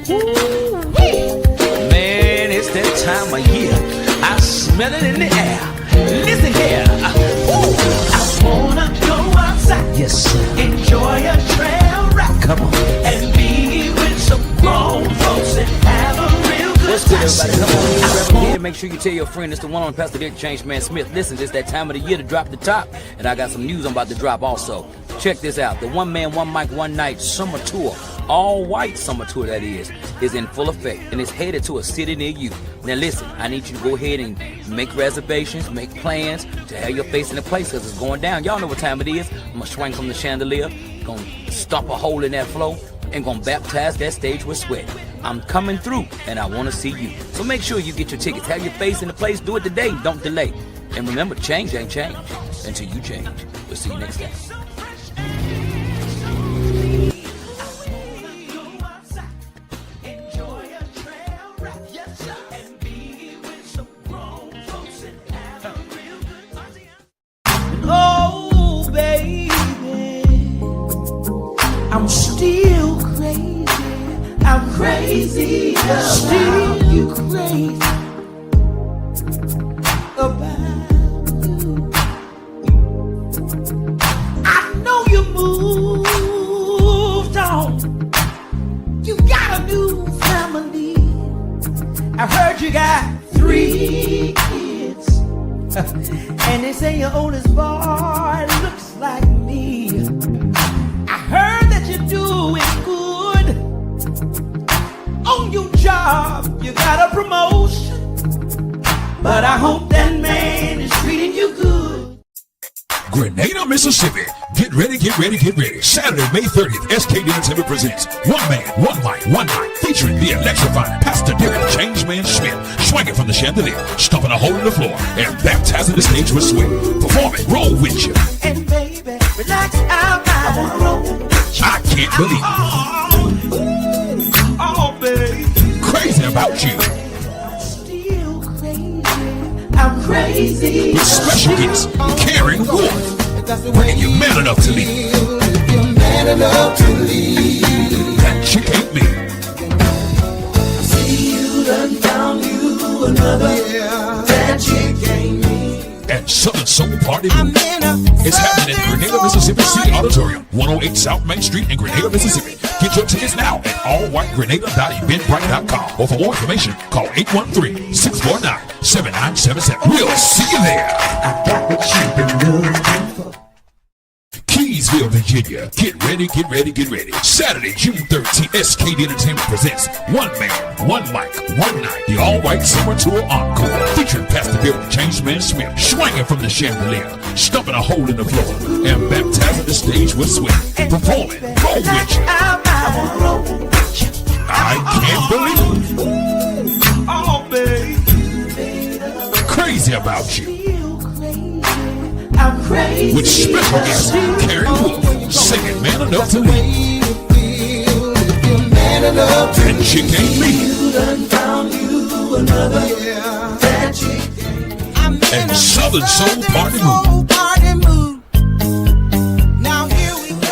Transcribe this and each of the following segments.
Man, it's that time of year. I smell it in the air. Listen here. I wanna go outside. Yes, sir. Enjoy a trail ride. Come on. And be with some grown folks and have a real good time. What's good, everybody? Come on. Here, make sure you tell your friend it's the one on Pastor Dick Changeman Smith. Listen, it's that time of the year to drop the top. And I got some news I'm about to drop also. Check this out. The One Man, One Mic, One Night summer tour, all white summer tour that is in full effect. And it's headed to a city near you. Now listen, I need you to go ahead and make reservations, make plans to have your face in the place because it's going down. Y'all know what time it is. I'm going to swing from the chandelier, going to stomp a hole in that floor, and going to baptize that stage with sweat. I'm coming through, and I want to see you. So make sure you get your tickets. Have your face in the place. Do it today. Don't delay. And remember, change ain't change until you change. We'll see you next time. Oh, baby, I'm still crazy. I'm crazy. Still you crazy about you. I know you moved on. You got a new family. I heard you got 3 kids. And they say your oldest boy looks like me. I heard that you're doing good on your job. You got a promotion, but I hope that man is treating you good. Grenada, Mississippi. Get ready, get ready, get ready. Saturday, May 30th, SK Entertainment presents One Man, One Mic, One Night, featuring the electrifying Pastor Derek Changeman Smith, swinging from the chandelier, stumping a hole in the floor, and baptizing the stage with sweat. Performing, roll with you. And baby, relax out, I wanna roll with you. I can't believe it. Oh, baby. Crazy about you. Still crazy. I'm crazy. With special guest, Karen Wolf. Bringing you Man Enough to Lead. Man enough to lead. That chick ain't me. See you done found you another. That chick ain't me. And Southern Soul Party Move. It's happening at Grenada, Mississippi City Auditorium, 108 South Main Street in Grenada, Mississippi. Get your tickets now at allwhitegrenada.eventbrite.com. Or for more information, call 813-649-7977. We'll see you there. I got what you've been looking for. Keysville, Virginia. Get ready, get ready, get ready. Saturday, June 13th, SKD Entertainment presents One Man, One Mic, One Night, the all-white summer tour encore, featuring Pastor Derek Changeman Smith, swinging from the chandelier, stumping a hole in the floor, and baptizing the stage with sweat. Performing, roll with you. I can't believe it. Oh, baby. Crazy about you. I'm crazy. With special guest Karen Wolf, singing Man Enough to Lead. And chick ain't me. You done found you another. That chick. And Southern Soul Party Move. Now here we go.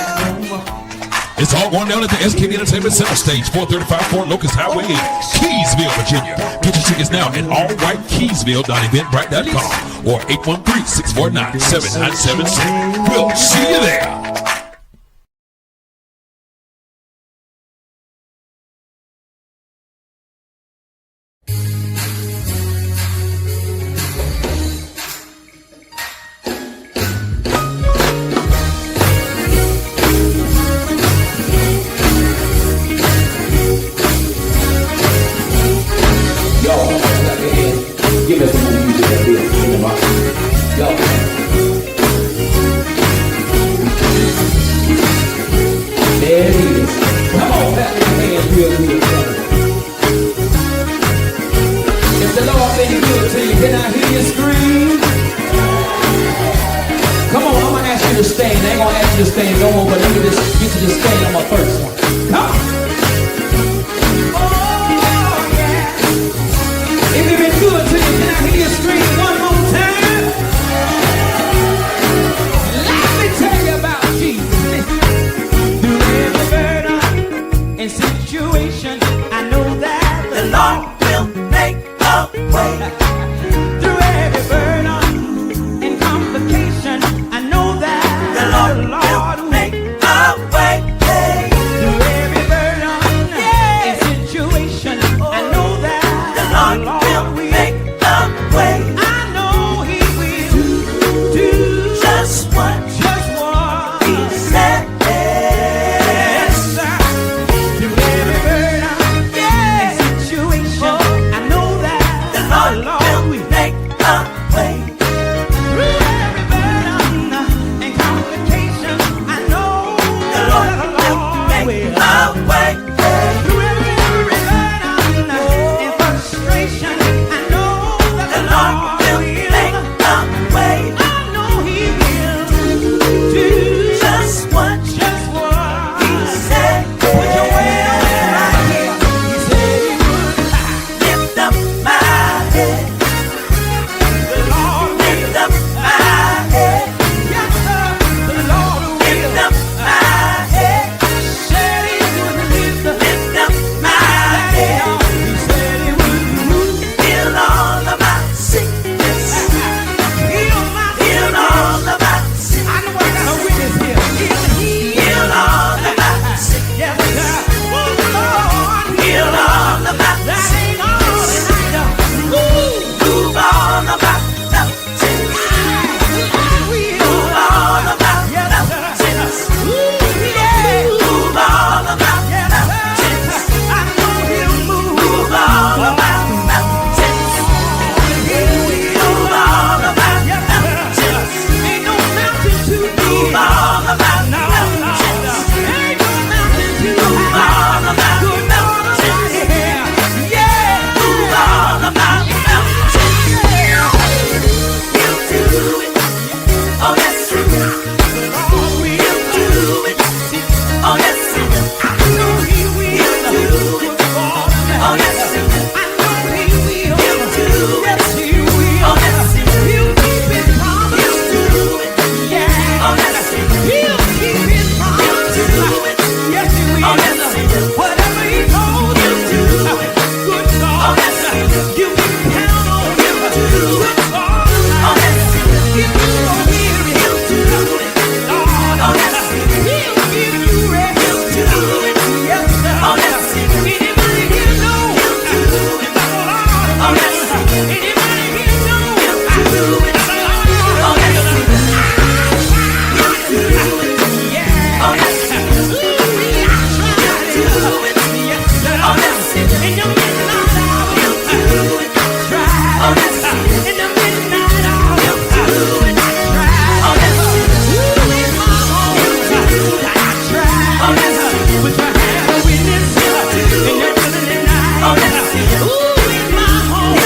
It's all going down at the SK Entertainment Center Stage, 435 Fort Locust Highway in Keysville, Virginia. Get your tickets now at allwhitekeysville.eventbrite.com or 813-649-7977. We'll see you there. Give us some more music that feels in the box. Yo. There it is. Come on, clap your hands real good, son. If the Lord made you good to you, can I hear you scream? Come on, I'm gonna ask you to stand. I ain't gonna ask you to stand no more, but let me just get you to stand on my first one. Come on. If it been good to you, can I hear you scream one more time? Let me tell you about Jesus. Through every burden and situation, I know Put your hand on witness. And you're feeling it now. Ooh, in my home.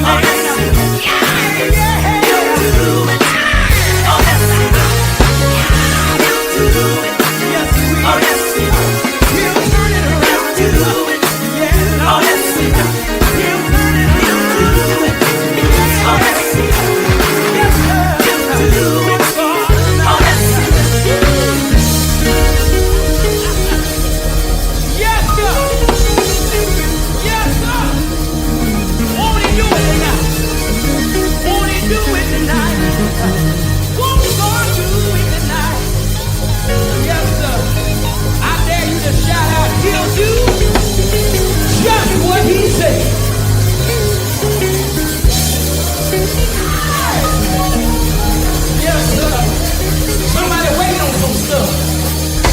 I tried to make it. Yeah. Yes, we will. He'll turn it around. Yeah, Lord. He'll turn it around. Yes, sir. Yes, sir. Yes, sir. Won't he do it tonight? Won't he do it tonight? Won't God do it tonight? Yes, sir. I dare you to shout out, he'll do just what he said. Yes, sir. Somebody waiting on some stuff.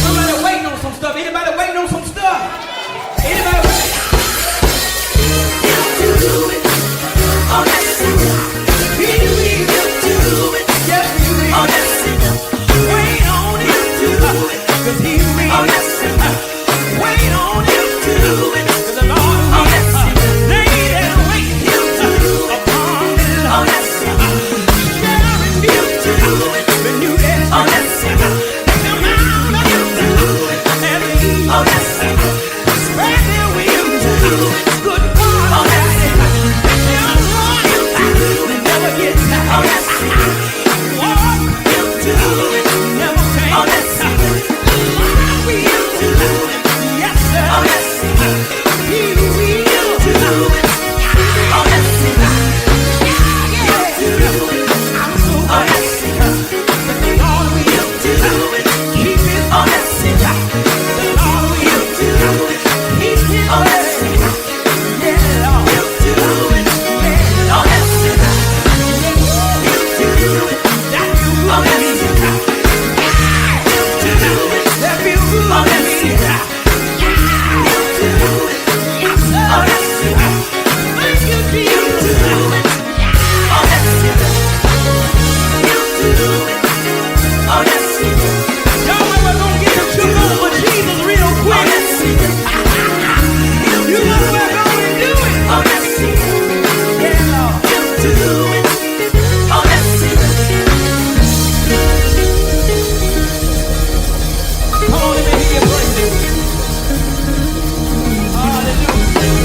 Somebody waiting on some stuff. Anybody waiting on some stuff? Anybody waiting? He'll do it. Oh, yes, he will. He will do it. Yes, he will. Oh, yes, he will. Wait on him to do it. 'Cause he will. Oh, yes, he will. Wait on him to do it. 'Cause the Lord will. Oh, yes, he will. Lay and wait him to upon me. Oh, yes, he will. Sharing him to do it. When you get it. Oh, yes, he will. Come out of him to do it. And leave. Oh, yes, he will. Spread their wings to do it. Good God. Oh, yes, he will. They'll run him to do it. Never get tired. Oh, yes, he will. Walk him to do it. Never faint. Oh, yes, he will. Walk him to do it. Yes, sir. Oh, yes, he will. He will to do it. Oh, yes, he will. Yeah. To do it. I'm so glad. Oh, yes, he will. But the Lord will to do it. Keep it. Oh, yes, he will. The Lord will to do it. Keep it. Oh, yes, he will. Yeah, Lord. He'll to do it. Yeah. Oh, yes, he will. He'll to do it. That you will. Oh, yes, he will. Yeah. He'll to do it. That you will. Oh, yes, he will. Yeah. He'll to do it. Yes, sir. Oh, yes, he will. Thank you, Jesus. He'll to do it. Yeah. Oh, yes, he will. He'll to do it. Oh, yes, he will. Y'all ever gonna get the truth over Jesus real quick? Oh, yes, he will. You know we're gonna do it. Oh, yes, he will. Yeah, Lord. He'll to do it. Oh, yes, he will. Come on, let me hear you praise him. Hallelujah.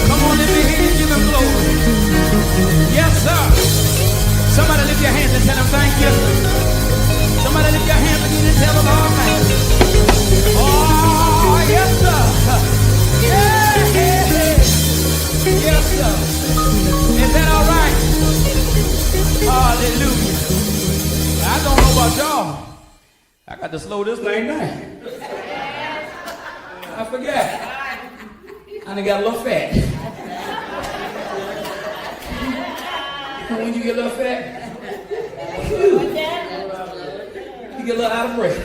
Come on, let me hear you give him glory. Yes, sir. Somebody lift your hands and tell him thank you. Somebody lift your hands again and tell the Lord thank you. Oh, yes, sir. Yeah. Yes, sir. Is that all right? Hallelujah. I don't know about y'all. I got to slow this thing down. I forgot. I done got a little fat. When you get a little fat, whew, you get a little out of breath.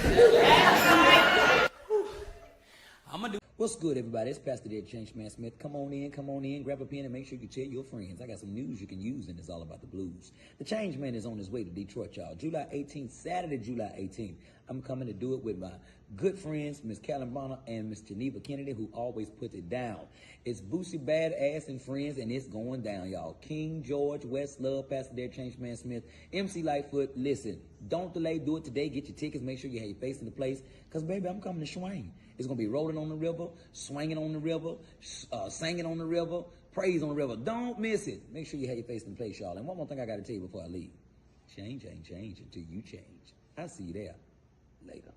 I'm gonna do. What's good, everybody? It's Pastor Dead Changeman Smith. Come on in, grab a pen and make sure you tell your friends. I got some news you can use, and it's all about the blues. The Changeman is on his way to Detroit, y'all. July 18th, Saturday, July 18th. I'm coming to do it with my good friends, Miss Callum Bonner and Miss Geneva Kennedy, who always puts it down. It's Boosie Badass and Friends, and it's going down, y'all. King George, Westlove, Pastor Dead Changeman Smith, MC Lightfoot. Listen, don't delay. Do it today. Get your tickets. Make sure you have your face in the place. Because, baby, I'm coming to swing. It's going to be rolling on the river, swinging on the river, singing on the river, praise on the river. Don't miss it. Make sure you have your face in the place, y'all. And one more thing I got to tell you before I leave. Change ain't change until you change. I'll see you there later.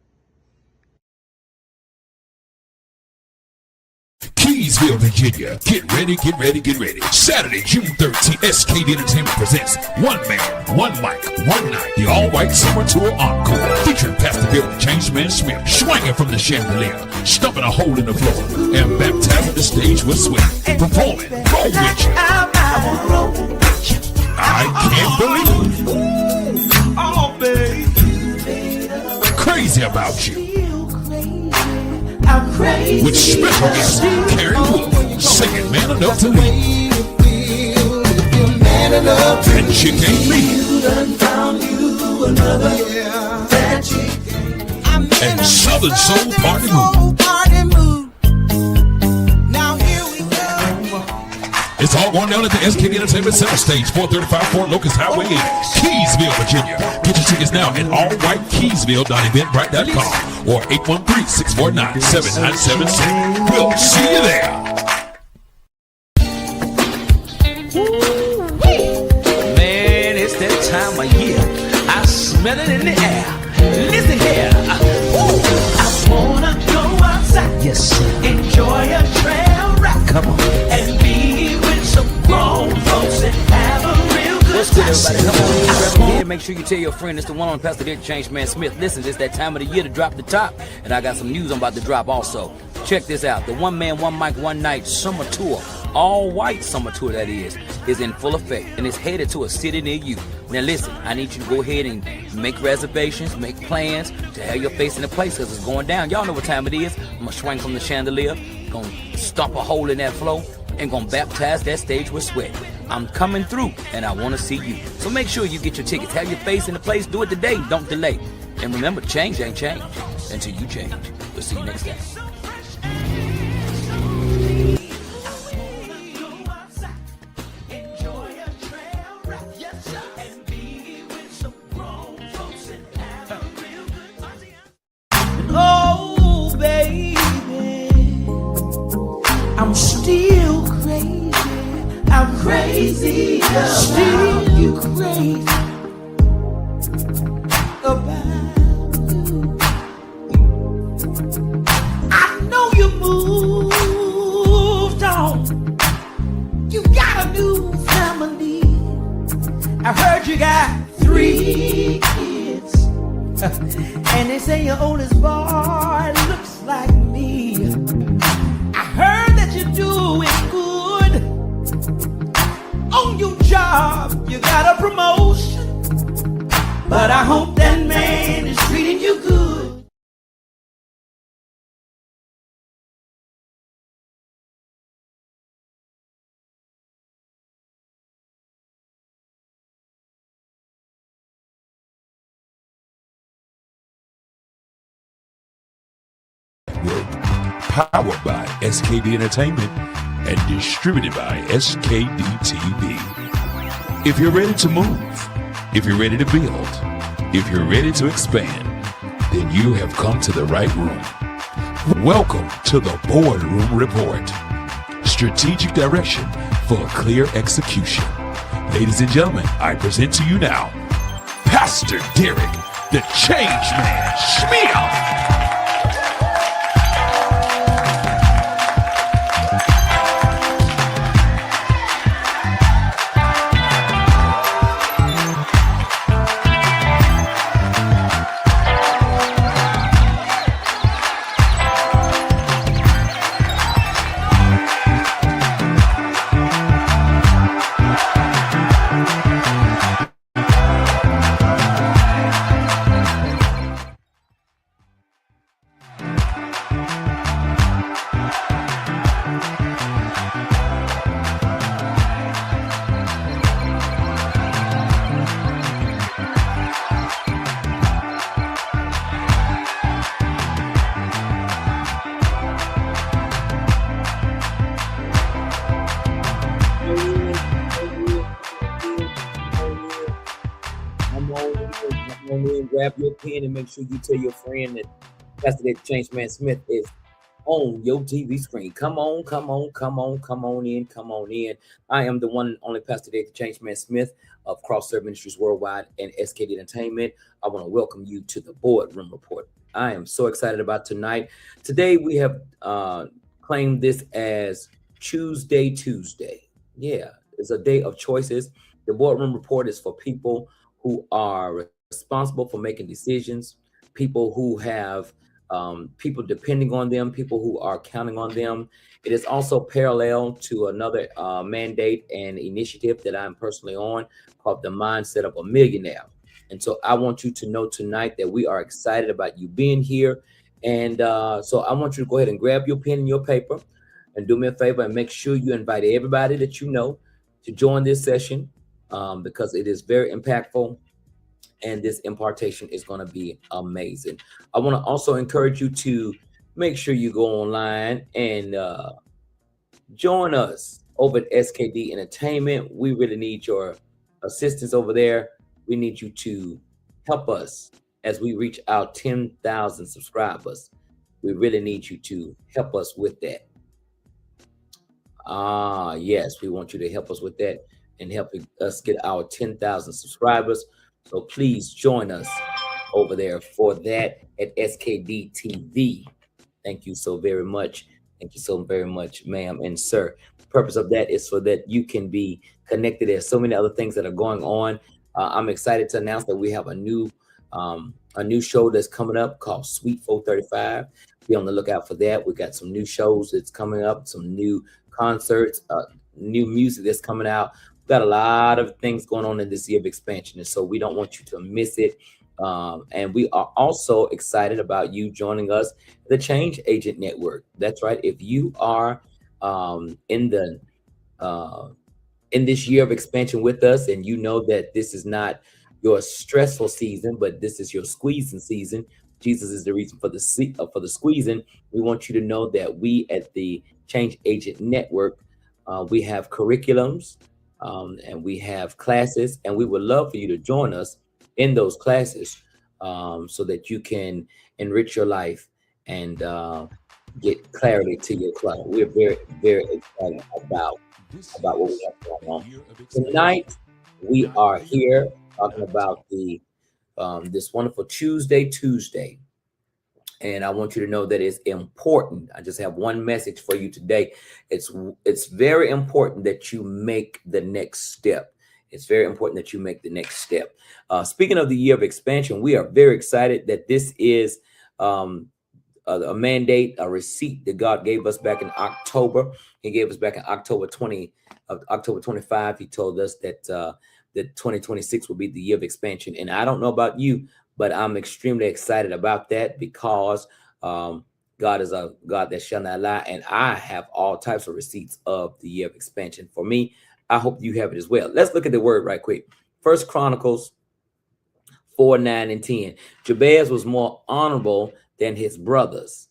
Keysville, Virginia. Get ready, get ready, get ready. Saturday, June 13th, SKD Entertainment presents One Man, One Mic, One Night. The all-white summer tour encore. Featuring Pastor Bill Changeman Smith, swinging from the chandelier, stumping a hole in the floor, and baptizing the stage with sweat. Performing, roll with you. I can't believe it. Oh, baby. Crazy about you. I'm crazy. With special guest Carrie Wolf, singing Man Enough to Leave. And Chick Ain't Me. and Southern Soul Party Move. Now here we go. It's all going down at the SKD Entertainment Center Stage, 435 Fort Locust Highway in Keysville, Virginia. Get your tickets now at allwhitekeysville.eventbrite.com or 813-649-7976. We'll see you there. Man, it's that time of year. I smell it in the air. Listen here. I wanna go outside. Yes, sir. Enjoy a trail ride. Come on. And be with some grown folks and have a real good What's good, time. everybody? Come on, grab here. Make sure you tell your friend it's the one on Pastor Dick Changeman Smith. Listen, it's that time of the year to drop the top, and I got some news I'm about to drop also. Check this out. The One Man, One Mic, One Night summer tour, all white summer tour that is in full effect, and it's headed to a city near you. Now listen, I need you to go ahead and make reservations, make plans to have your face in the place, because it's going down. Y'all know what time it is. I'm gonna swing from the chandelier, gonna stomp a hole in that floor, and gonna baptize that stage with sweat. I'm coming through, and I want to see you. So make sure you get your tickets. Have your face in the place. Do it today. Don't delay. And remember, change ain't change until you change. We'll see you next time. Oh, baby, I'm still crazy. I'm crazy. Still you crazy about you. I know you moved on. You got a new family. I heard you got 3 kids. And they say your oldest boy looks like me. I heard that you're doing good on your job. You got a promotion, but I hope that man is treating you good. Powered by SKD Entertainment and distributed by SKD TV. If you're ready to move, if you're ready to build, if you're ready to expand, then you have come to the right room. Welcome to the Boardroom Report. Strategic direction for a clear execution. Ladies and gentlemen, I present to you now Pastor Derek, the Change Man Schmeal. Grab your pen and make sure you tell your friend that Pastor Dick Changeman Smith is on your TV screen. Come on, come on, come on, come on in, come on in. I am the one and only Pastor Dick Changeman Smith of Cross Serve Ministries Worldwide and SKD Entertainment. I want to welcome you to the Boardroom Report. I am so excited about tonight. Today we have claimed this as Tuesday. Yeah, it's a day of choices. The Boardroom Report is for people who are responsible for making decisions, people who have people depending on them, people who are counting on them. It is also parallel to another mandate and initiative that I'm personally on called the Mindset of a Millionaire. And so I want you to know tonight that we are excited about you being here. And so I want you to go ahead and grab your pen and your paper and do me a favor and make sure you invite everybody that you know to join this session because it is very impactful. and this impartation is going to be amazing. I want to also encourage you to make sure you go online and join us over at SKD Entertainment. We really need your assistance over there. We need you to help us as we reach our 10,000 subscribers. We really need you to help us with that. Yes, we want you to help us with that and help us get our 10,000 subscribers. So please join us over there for that at SKD TV. Thank you so very much. Thank you so very much, ma'am and sir. The purpose of that is so that you can be connected. There's so many other things that are going on. I'm excited to announce that we have a new show that's coming up called Sweet 435. Be on the lookout for that. We got some new shows that's coming up, some new concerts, new music that's coming out. We've got a lot of things going on in this year of expansion, and so we don't want you to miss it. And we are also excited about you joining us, the Change Agent Network. That's right. If you are in this year of expansion with us, and you know that this is not your stressful season, but this is your squeezing season. Jesus is the reason for the squeezing. We want you to know that we at the Change Agent Network, we have curriculums and we have classes, and we would love for you to join us in those classes so that you can enrich your life and get clarity to your clutter. We're very, very excited about what we have going on. Tonight, we are here talking about this wonderful Tuesday. And I want you to know that it's important. I just have one message for you today. It's very important that you make the next step. It's very important that you make the next step. Speaking of the year of expansion, we are very excited that this is a mandate, a receipt that God gave us back in October. He gave us back in October 25. He told us that 2026 will be the year of expansion. And I don't know about you, but I'm extremely excited about that because God is a God that shall not lie. And I have all types of receipts of the year of expansion. For me, I hope you have it as well. Let's look at the word right quick. First Chronicles 4, 9, and 10. Jabez was more honorable than his brothers.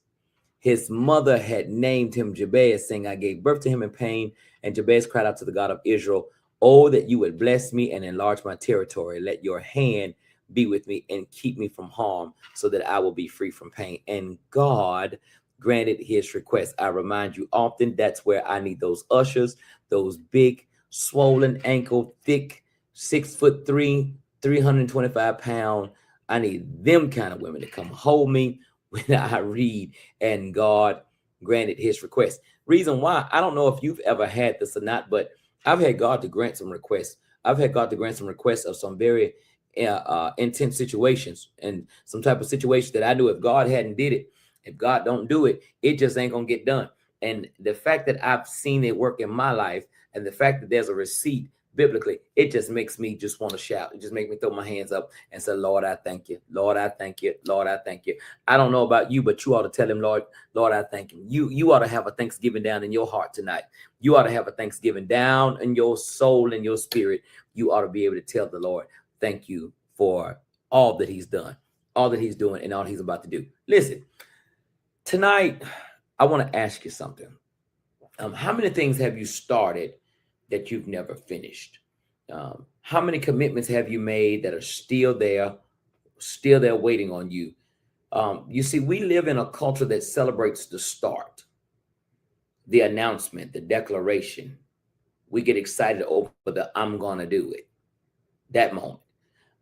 His mother had named him Jabez, saying, I gave birth to him in pain. And Jabez cried out to the God of Israel, oh, that you would bless me and enlarge my territory. Let your hand be with me and keep me from harm so that I will be free from pain. And God granted his request. I remind you often, that's where I need those ushers, those big, swollen ankle, thick, 6'3", 325 pound. I need them kind of women to come hold me when I read, and God granted his request. Reason why, I don't know if you've ever had this or not, but I've had God to grant some requests. I've had God to grant some requests of some very intense situations and some type of situation that I knew if God hadn't did it, if God don't do it, it just ain't gonna get done. And the fact that I've seen it work in my life, and the fact that there's a receipt biblically, it just makes me just want to shout. It just makes me throw my hands up and say, Lord, I thank you. Lord, I thank you. Lord, I thank you. I don't know about you, but you ought to tell him, Lord, I thank him. You ought to have a thanksgiving down in your heart tonight. You ought to have a thanksgiving down in your soul and your spirit. You ought to be able to tell the Lord, thank you for all that he's done, all that he's doing, and all he's about to do. Listen, tonight, I want to ask you something. How many things have you started that you've never finished? How many commitments have you made that are still there waiting on you? You see, we live in a culture that celebrates the start, the announcement, the declaration. We get excited over the I'm gonna do it, that moment.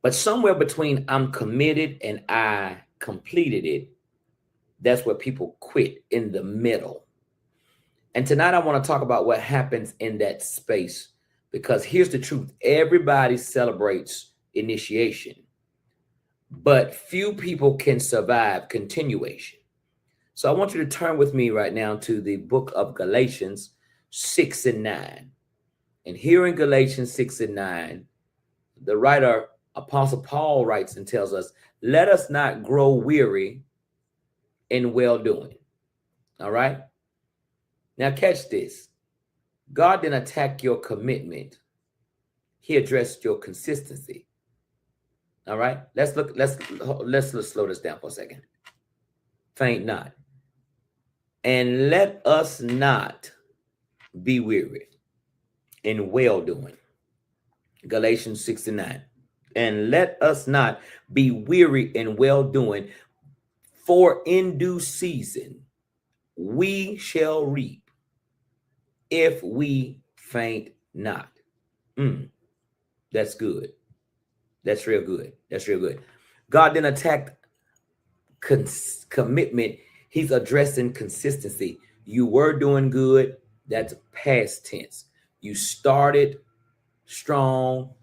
But somewhere between I'm committed and I completed it, that's where people quit, in the middle. And tonight I want to talk about what happens in that space, because here's the truth. Everybody celebrates initiation, but few people can survive continuation. So I want you to turn with me right now to the book of Galatians 6 and 9. And here in Galatians 6 and 9, the writer, Apostle Paul, writes and tells us, let us not grow weary in well-doing. All right? Now catch this. God didn't attack your commitment. He addressed your consistency. All right. Let's slow this down for a second. Faint not. And let us not be weary in well doing. Galatians 6:9. And let us not be weary in well doing, for in due season we shall reap if we faint not. That's good. That's real good. That's real good. God then attacked commitment. He's addressing consistency. You were doing good. That's past tense. You started strong,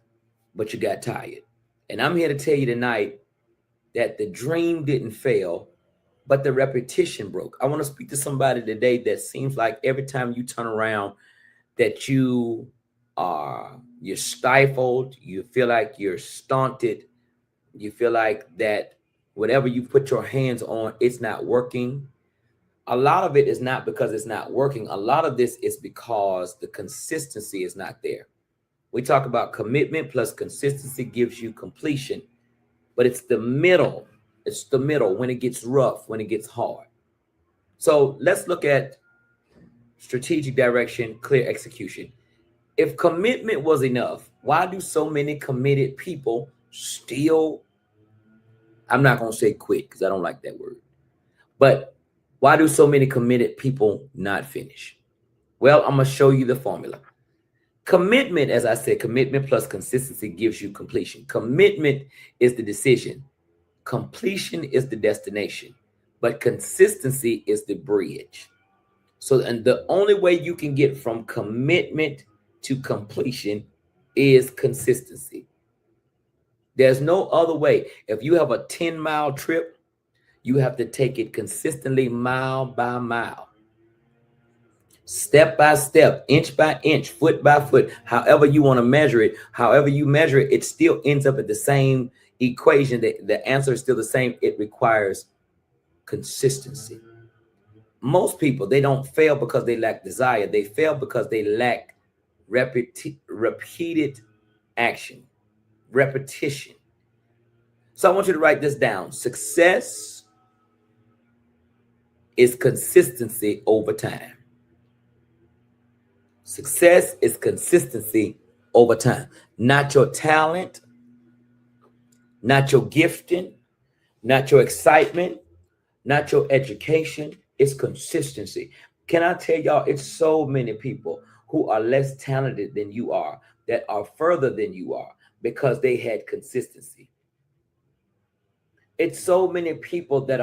but you got tired. And I'm here to tell you tonight that the dream didn't fail, but the repetition broke. I want to speak to somebody today that seems like every time you turn around that you're stifled, you feel like you're stunted, you feel like that whatever you put your hands on, it's not working. A lot of it is not because it's not working. A lot of this is because the consistency is not there. We talk about commitment plus consistency gives you completion, but it's the middle. It's the middle when it gets rough, when it gets hard. So let's look at strategic direction, clear execution. If commitment was enough, why do so many committed people still, I'm not going to say quit because I don't like that word, but why do so many committed people not finish? Well, I'm going to show you the formula. Commitment, as I said, commitment plus consistency gives you completion. Commitment is the decision. Completion is the destination, but consistency is the bridge. So, and the only way you can get from commitment to completion is consistency. There's no other way. If you have a 10-mile trip, you have to take it consistently, mile by mile, step by step, inch by inch, foot by foot, however you want to measure it. However you measure it, it still ends up at the same equation. The answer is still the same. It requires consistency. Most people, they don't fail because they lack desire. They fail because they lack repeated action, repetition. So I want you to write this down. Success is consistency over time. Success is consistency over time. Not your talent, not your gifting, not your excitement, not your education. It's consistency. Can I tell y'all, it's so many people who are less talented than you are, that are further than you are, because they had consistency. It's so many people that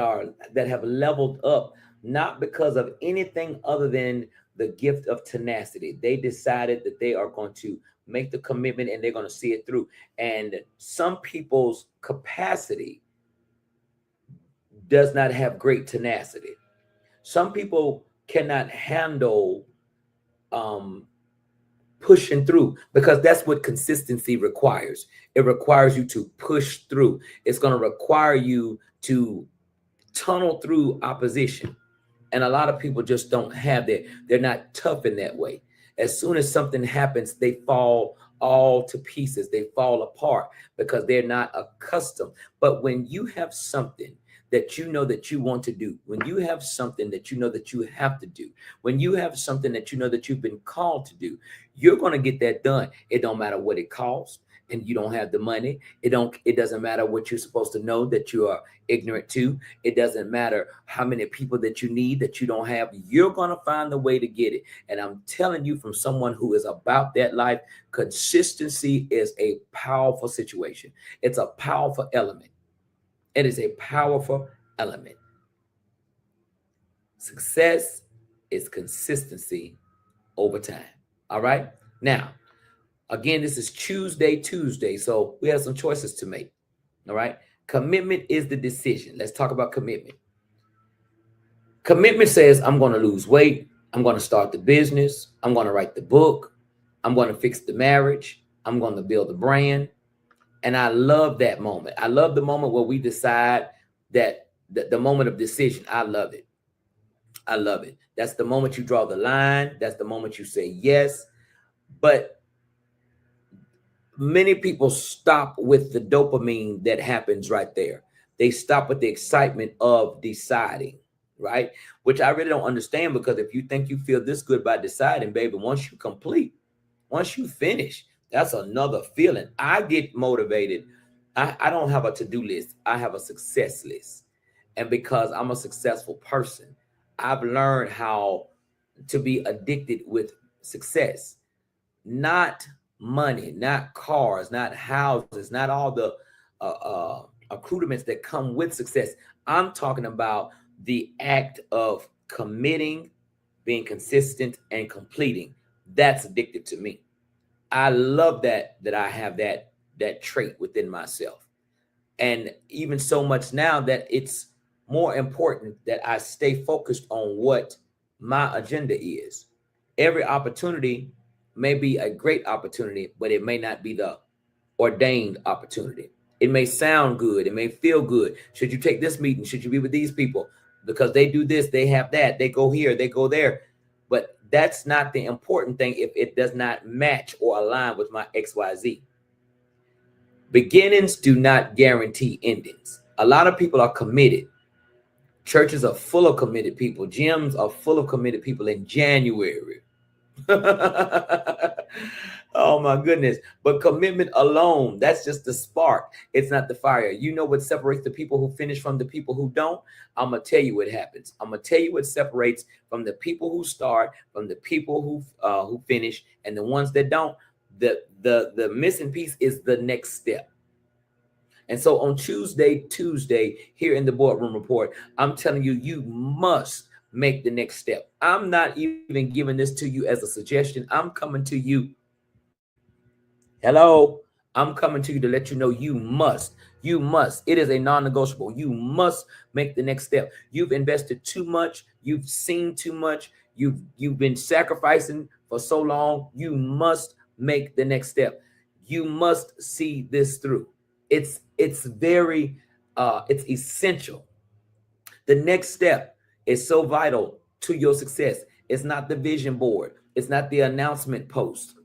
have leveled up, not because of anything other than the gift of tenacity. They decided that they are going to make the commitment and they're going to see it through. And some people's capacity does not have great tenacity. Some people cannot handle pushing through, because that's what consistency requires. It requires you to push through. It's going to require you to tunnel through opposition. And a lot of people just don't have that. They're not tough in that way. As soon as something happens, they fall all to pieces. They fall apart because they're not accustomed. But when you have something that you know that you want to do, when you have something that you know that you have to do, when you have something that you know that you've been called to do, you're going to get that done. It don't matter what it costs, and you don't have the money. It doesn't matter what you're supposed to know that you are ignorant to. It doesn't matter how many people that you need that you don't have. You're going to find the way to get it. And I'm telling you, from someone who is about that life, consistency is a powerful situation. It's a powerful element. It is a powerful element. Success is consistency over time. All right. Now, again, this is Tuesday, so we have some choices to make. All right. Commitment is the decision. Let's talk about commitment. Commitment says, I'm going to lose weight. I'm going to start the business. I'm going to write the book. I'm going to fix the marriage. I'm going to build the brand. And I love that moment. I love the moment where we decide that the moment of decision. I love it. I love it. That's the moment you draw the line. That's the moment you say yes. But Many people stop with the dopamine that happens right there. They stop with the excitement of deciding, right? Which I really don't understand, because if you think you feel this good by deciding, baby, once you complete, once you finish, that's another feeling. I get motivated. I don't have a to-do list. I have a success list. And because I'm a successful person, I've learned how to be addicted with success. Not money, not cars, not houses, not all the accoutrements that come with success. I'm talking about the act of committing, being consistent, and completing. That's addictive to me. I love that I have that trait within myself. And even so much now that it's more important that I stay focused on what my agenda is. Every opportunity may be a great opportunity, but it may not be the ordained opportunity. It may sound good, it may feel good. Should you take this meeting? Should you be with these people? Because they do this, they have that, they go here, they go there. But that's not the important thing if it does not match or align with my XYZ. Beginnings do not guarantee endings. A lot of people are committed. Churches are full of committed people. Gyms are full of committed people in January. Oh my goodness. But commitment alone, that's just the spark. It's not the fire. You know what separates the people who finish from the people who don't? I'm going to tell you what happens. I'm going to tell you what separates from the people who start, from the people who finish, and the ones that don't. The missing piece is the next step. And so on Tuesday, here in the boardroom report, I'm telling you, you must make the next step. I'm not even giving this to you as a suggestion. I'm coming to you. Hello. I'm coming to you to let you know you must. You must. It is a non-negotiable. You must make the next step. You've invested too much. You've seen too much. You've been sacrificing for so long. You must make the next step. You must see this through. It's very it's essential. The next step is so vital to your success. It's not the vision board. It's not the announcement post.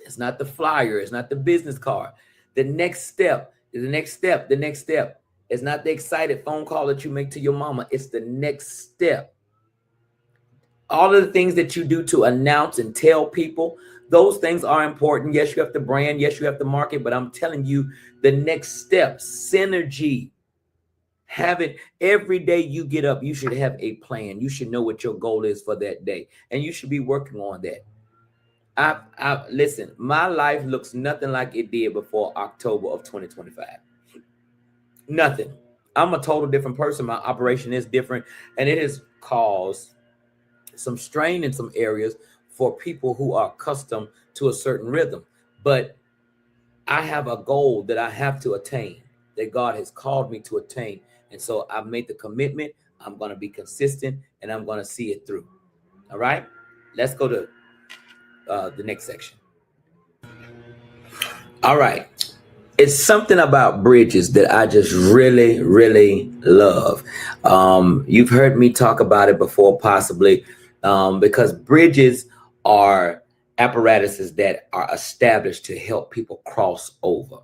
It's not the flyer. It's not the business card. The next step is the next step. The next step is not the excited phone call that you make to your mama. It's the next step. All of the things that you do to announce and tell people, those things are important. Yes, you have to brand. Yes, you have to market. But I'm telling you, the next step, synergy. Have it every day you get up. You should have a plan. You should know what your goal is for that day. And you should be working on that. I listen, my life looks nothing like it did before October of 2025. Nothing. I'm a total different person. My operation is different. And it has caused some strain in some areas for people who are accustomed to a certain rhythm. But I have a goal that I have to attain, that God has called me to attain. And so I've made the commitment. I'm going to be consistent and I'm going to see it through. All right. Let's go to the next section. All right. It's something about bridges that I just really, really love. You've heard me talk about it before, possibly, because bridges are apparatuses that are established to help people cross over.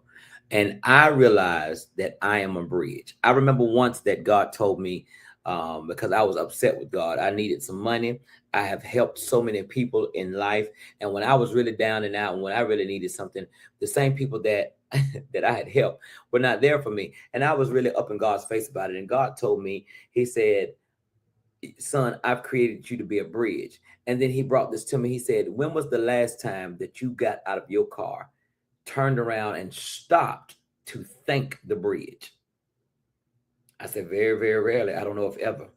And I realized that I am a bridge. I remember once that God told me, because I was upset with God, I needed some money. I have helped so many people in life. And when I was really down and out, and when I really needed something, the same people that that I had helped were not there for me. And I was really up in God's face about it. And God told me, he said, son, I've created you to be a bridge. And then he brought this to me. He said, when was the last time that you got out of your car, turned around and stopped to thank the bridge? I said, very, very rarely. I don't know if ever.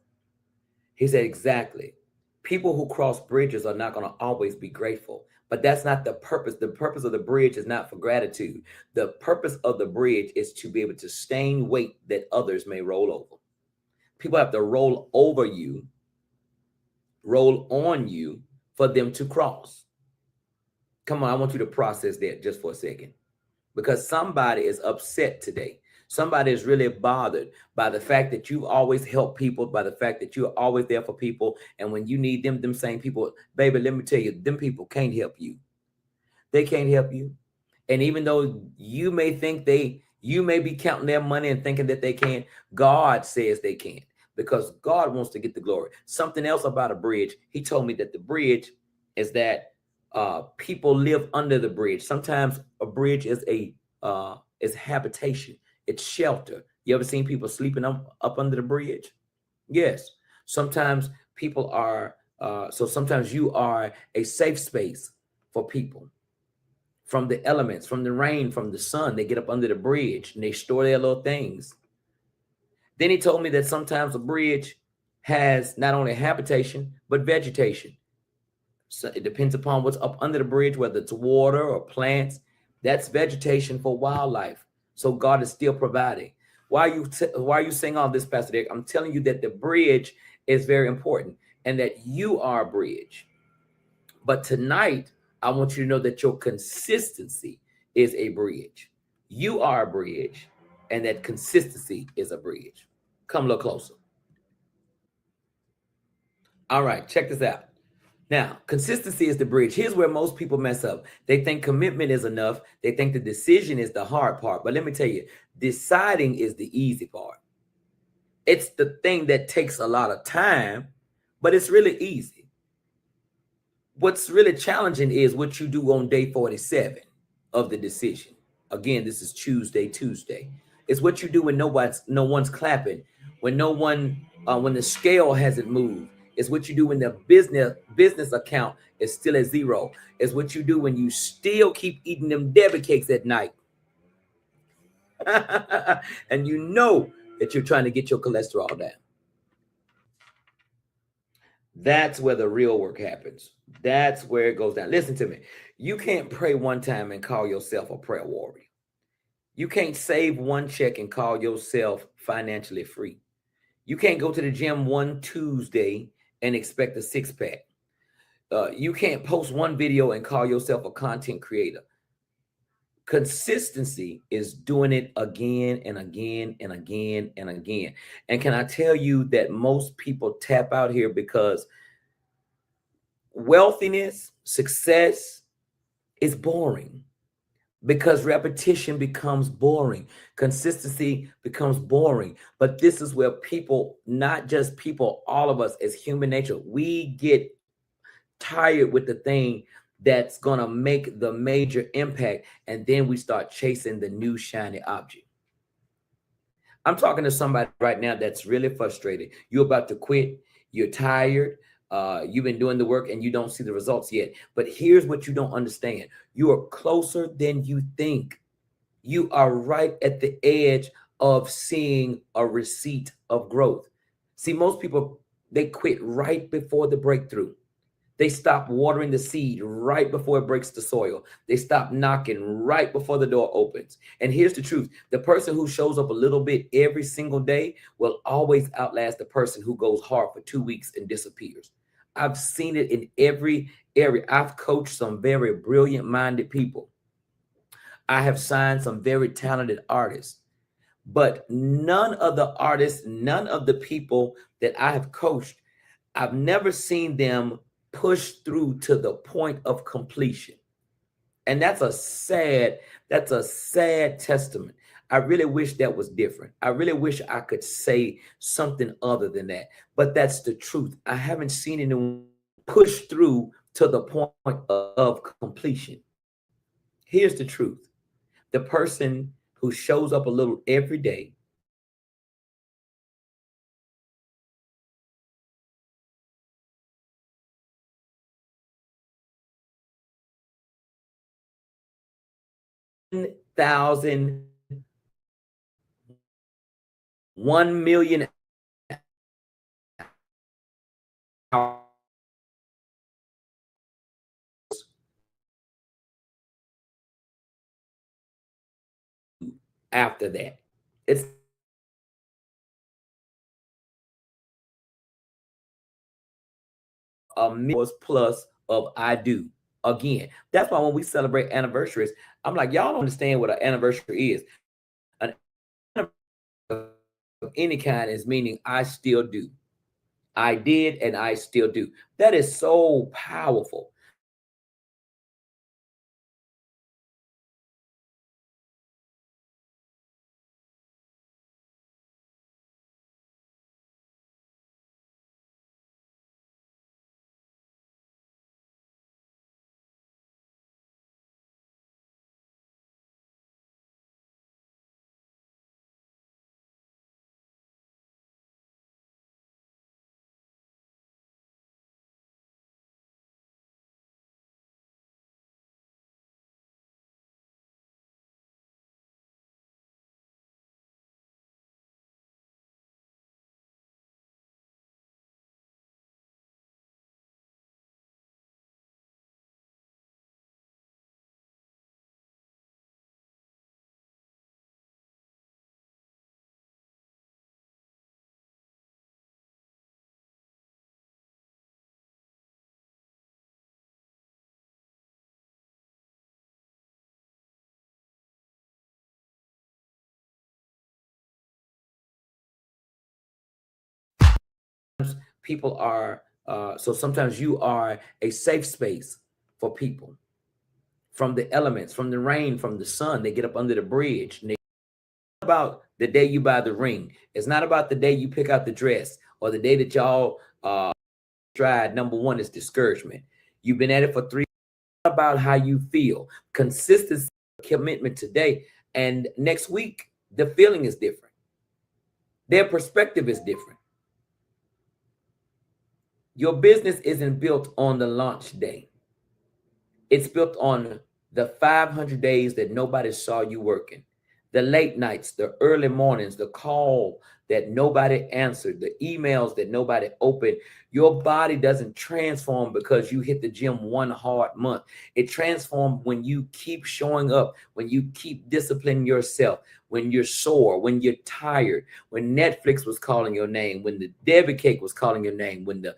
He said, exactly. People who cross bridges are not going to always be grateful, but that's not the purpose. The purpose of the bridge is not for gratitude. The purpose of the bridge is to be able to sustain weight that others may roll over. People have to roll over you, roll on you for them to cross. Come on, I want you to process that just for a second, because somebody is upset today. Somebody is really bothered by the fact that you've always helped people, by the fact that you're always there for people. And when you need them same people, baby, let me tell you, them people can't help you. They can't help you. And even though you may think you may be counting their money and thinking that they can, God says they can't, because God wants to get the glory. Something else about a bridge, he told me that the bridge is that people live under the bridge. Sometimes a bridge is habitation, it's shelter. You ever seen people sleeping up under the bridge? Yes. Sometimes people are so sometimes you are a safe space for people from the elements, from the rain, from the sun. They get up under the bridge and they store their little things. Then he told me that sometimes a bridge has not only habitation, but vegetation. So it depends upon what's up under the bridge, whether it's water or plants. That's vegetation for wildlife. So God is still providing. Why are you saying all this, Pastor Dick? I'm telling you that the bridge is very important and that you are a bridge. But tonight, I want you to know that your consistency is a bridge. You are a bridge, and that consistency is a bridge. Come a little closer. All right, check this out. Now, consistency is the bridge. Here's where most people mess up. They think commitment is enough. They think the decision is the hard part. But let me tell you, deciding is the easy part. It's the thing that takes a lot of time, but it's really easy. What's really challenging is what you do on day 47 of the decision. Again, this is Tuesday. It's what you do when no one's clapping, when when the scale hasn't moved. It's what you do when the business account is still at zero. It's what you do when you still keep eating them debit cakes at night. And you know that you're trying to get your cholesterol down. That's where the real work happens. That's where it goes down. Listen to me. You can't pray one time and call yourself a prayer warrior. You can't save one check and call yourself financially free. You can't go to the gym one Tuesday and expect a six pack. You can't post one video and call yourself a content creator. Consistency is doing it again and again and again and again. And can I tell you that most people tap out here because wealthiness, success is boring, because repetition becomes boring. Consistency becomes boring. But this is where people, not just people, all of us as human nature, we get tired with the thing that's going to make the major impact. And then we start chasing the new shiny object. I'm talking to somebody right now that's really frustrated. You're about to quit. You're tired. You've been doing the work and you don't see the results yet. But here's what you don't understand. You are closer than you think. You are right at the edge of seeing a receipt of growth. See, most people, they quit right before the breakthrough. They stop watering the seed right before it breaks the soil. They stop knocking right before the door opens. And here's the truth. The person who shows up a little bit every single day will always outlast the person who goes hard for 2 weeks and disappears. I've seen it in every area. I've coached some very brilliant minded people. I have signed some very talented artists. But none of the artists, none of the people that I have coached, I've never seen them push through to the point of completion. And that's a sad testament. I really wish that was different. I really wish I could say something other than that. But that's the truth. I haven't seen anyone push through to the point of completion. Here's the truth. The person who shows up a little every day, thousand, 1,000,000 hours after that. It's a million plus of I do. Again, that's why when we celebrate anniversaries, I'm like, y'all don't understand what an anniversary is. An anniversary of any kind is meaning I still do. I did and I still do. That is so powerful. People are, so sometimes you are a safe space for people from the elements, from the rain, from the sun. They get up under the bridge. And it's not about the day you buy the ring. It's not about the day you pick out the dress or the day that y'all stride. Number one is discouragement. You've been at it for 3 about how you feel. Consistency, commitment today, and next week the feeling is different. Their perspective is different. Your business isn't built on the launch day. It's built on the 500 days that nobody saw you working, the late nights, the early mornings, the call that nobody answered, the emails that nobody opened. Your body doesn't transform because you hit the gym one hard month. It transforms when you keep showing up, when you keep disciplining yourself, when you're sore, when you're tired, when Netflix was calling your name, when the Debbie cake was calling your name, when the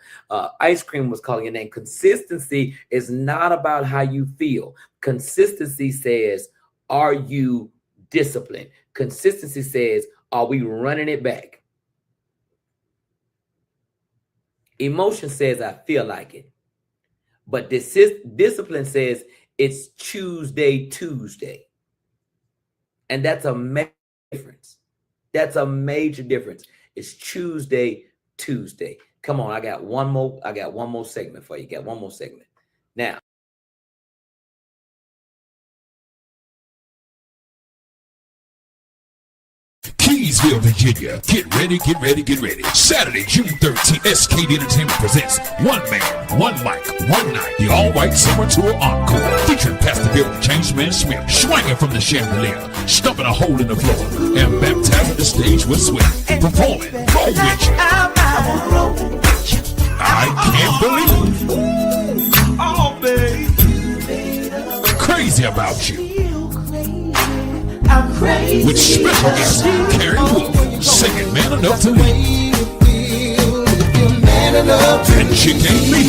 ice cream was calling your name. Consistency is not about how you feel. Consistency says, are you disciplined? Consistency says, are we running it back? Emotion says, I feel like it. But discipline says, it's Tuesday. And that's a major difference. That's a major difference. It's Tuesday. Come on, I got one more segment for you. Got one more segment. Now, Keysville, Virginia. Get ready. Saturday, June 13th, SKD Entertainment presents One Man, One Mic, One Night. The all-white summer tour encore. Featuring Pastor Bill Changeman Smith, swinging from the chandelier, stumping a hole in the floor, and baptizing the stage with sweat. Performing, roll with you. I can't believe it. Oh, babe. Crazy about you. I'm crazy. With special guest Carrie Wolf singing Man Enough to Leave. And Chick Ain't Me.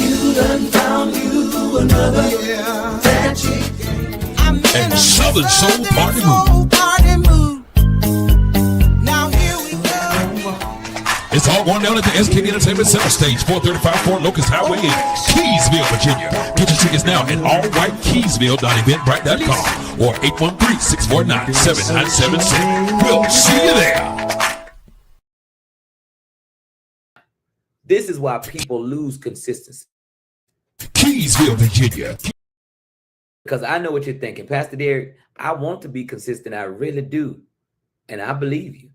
And Southern Soul Party Mood. Now here we go. It's all going down at the SKD Entertainment Center Stage, 435 Fort Locust Highway in Keysville, Virginia. Get your tickets now at allwhitekeysville.eventbrite.com or 813-649-7976. We'll see you there. this is why people lose consistency. Keysville, Virginia. Because I know what you're thinking. Pastor Derek, I want to be consistent. I really do. And I believe you.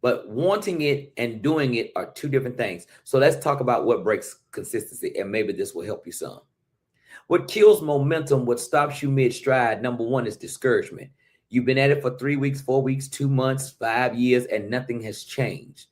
But wanting it and doing it are two different things. So let's talk about what breaks consistency, and maybe this will help you some. What kills momentum, what stops you mid-stride, number one, is discouragement. You've been at it for 3 weeks, 4 weeks, 2 months, 5 years, and nothing has changed.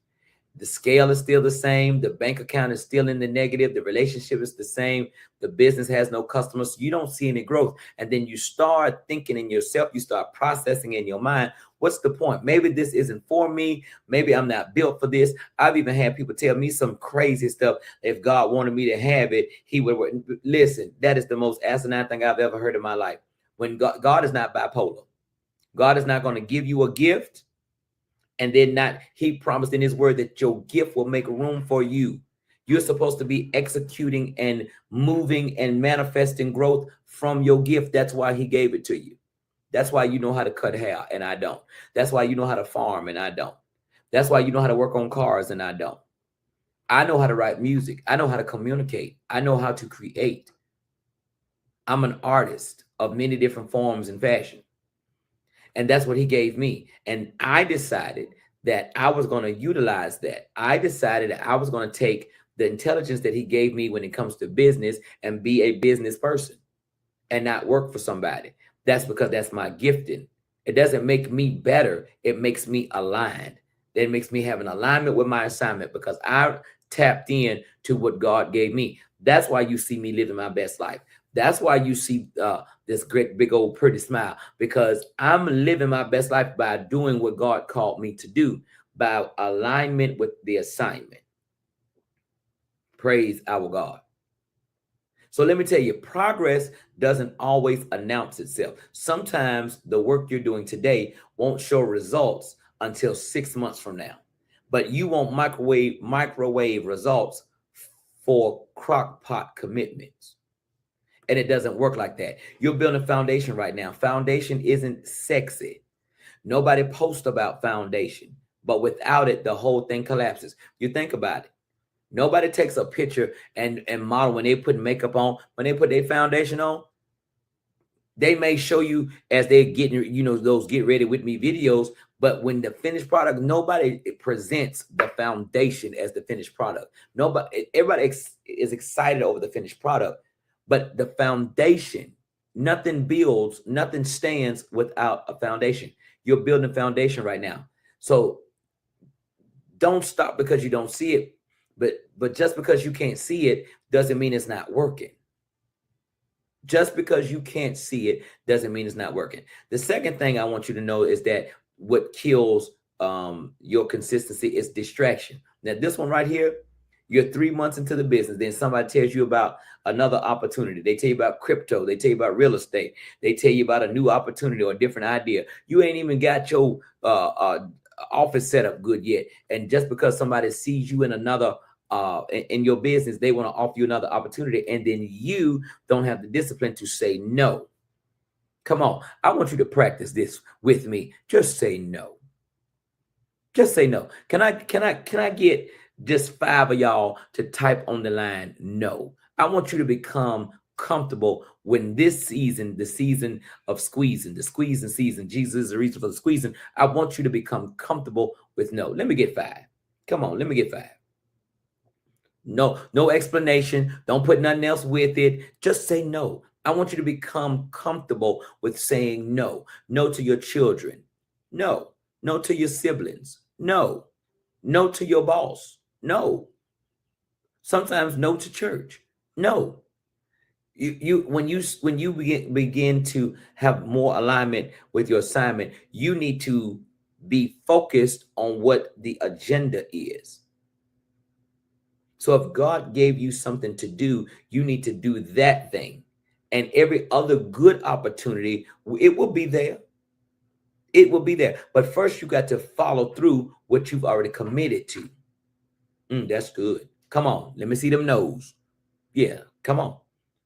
The scale is still the same. The bank account is still in the negative. The relationship is the same. The business has no customers. You don't see any growth. And then you start thinking in yourself. You start processing in your mind. What's the point? Maybe this isn't for me. Maybe I'm not built for this. I've even had people tell me some crazy stuff. If God wanted me to have it, he would. Listen, that is the most asinine thing I've ever heard in my life. When God is not bipolar. God is not going to give you a gift. And then he promised in his word that your gift will make room for you. You're supposed to be executing and moving and manifesting growth from your gift. That's why he gave it to you. That's why you know how to cut hair and I don't. That's why you know how to farm and I don't. That's why you know how to work on cars and I don't. I know how to write music. I know how to communicate. I know how to create. I'm an artist of many different forms and fashion. And that's what he gave me. And I decided that I was going to utilize that. I decided that I was going to take the intelligence that he gave me when it comes to business and be a business person and not work for somebody. That's because that's my gifting. It doesn't make me better. It makes me aligned. It makes me have an alignment with my assignment because I tapped in to what God gave me. That's why you see me living my best life. That's why you see this great, big old pretty smile, because I'm living my best life by doing what God called me to do, by alignment with the assignment. Praise our God. So let me tell you, progress doesn't always announce itself. Sometimes the work you're doing today won't show results until 6 months from now, but you won't microwave results for crock pot commitments. And it doesn't work like that. You're building a foundation right now. Foundation isn't sexy. Nobody posts about foundation, but without it, the whole thing collapses. You think about it. Nobody takes a picture and model when they put makeup on, when they put their foundation on. They may show you as they're getting, those get ready with me videos, but when the finished product, nobody presents the foundation as the finished product. Everybody is excited over the finished product, but the foundation, nothing builds, nothing stands without a foundation. You're building a foundation right now. So don't stop because you don't see it, but just because you can't see it doesn't mean it's not working. Just because you can't see it doesn't mean it's not working. The second thing I want you to know is that what kills your consistency is distraction. Now, this one right here, you're 3 months into the business. Then somebody tells you about another opportunity. They tell you about crypto. They tell you about real estate. They tell you about a new opportunity or a different idea. You ain't even got your office set up good yet. And just because somebody sees you in another in your business, they want to offer you another opportunity, and then you don't have the discipline to say no. Come on, I want you to practice this with me. Just say no. Just say no. Can I get just 5 of y'all to type on the line no? I want you to become comfortable when this season, the season of squeezing, the squeezing season, Jesus is the reason for the squeezing. I want you to become comfortable with no. Let me get 5. Come on, let me get 5. No explanation. Don't put nothing else with it. Just say no. I want you to become comfortable with saying no. No to your children. No. No to your siblings. No. No to your boss. No. Sometimes no to church. No. When you begin to have more alignment with your assignment, you need to be focused on what the agenda is. So if God gave you something to do, you need to do that thing. And every other good opportunity, it will be there. It will be there. But first, you got to follow through what you've already committed to. That's good. Come on. Let me see them no's. Yeah, come on.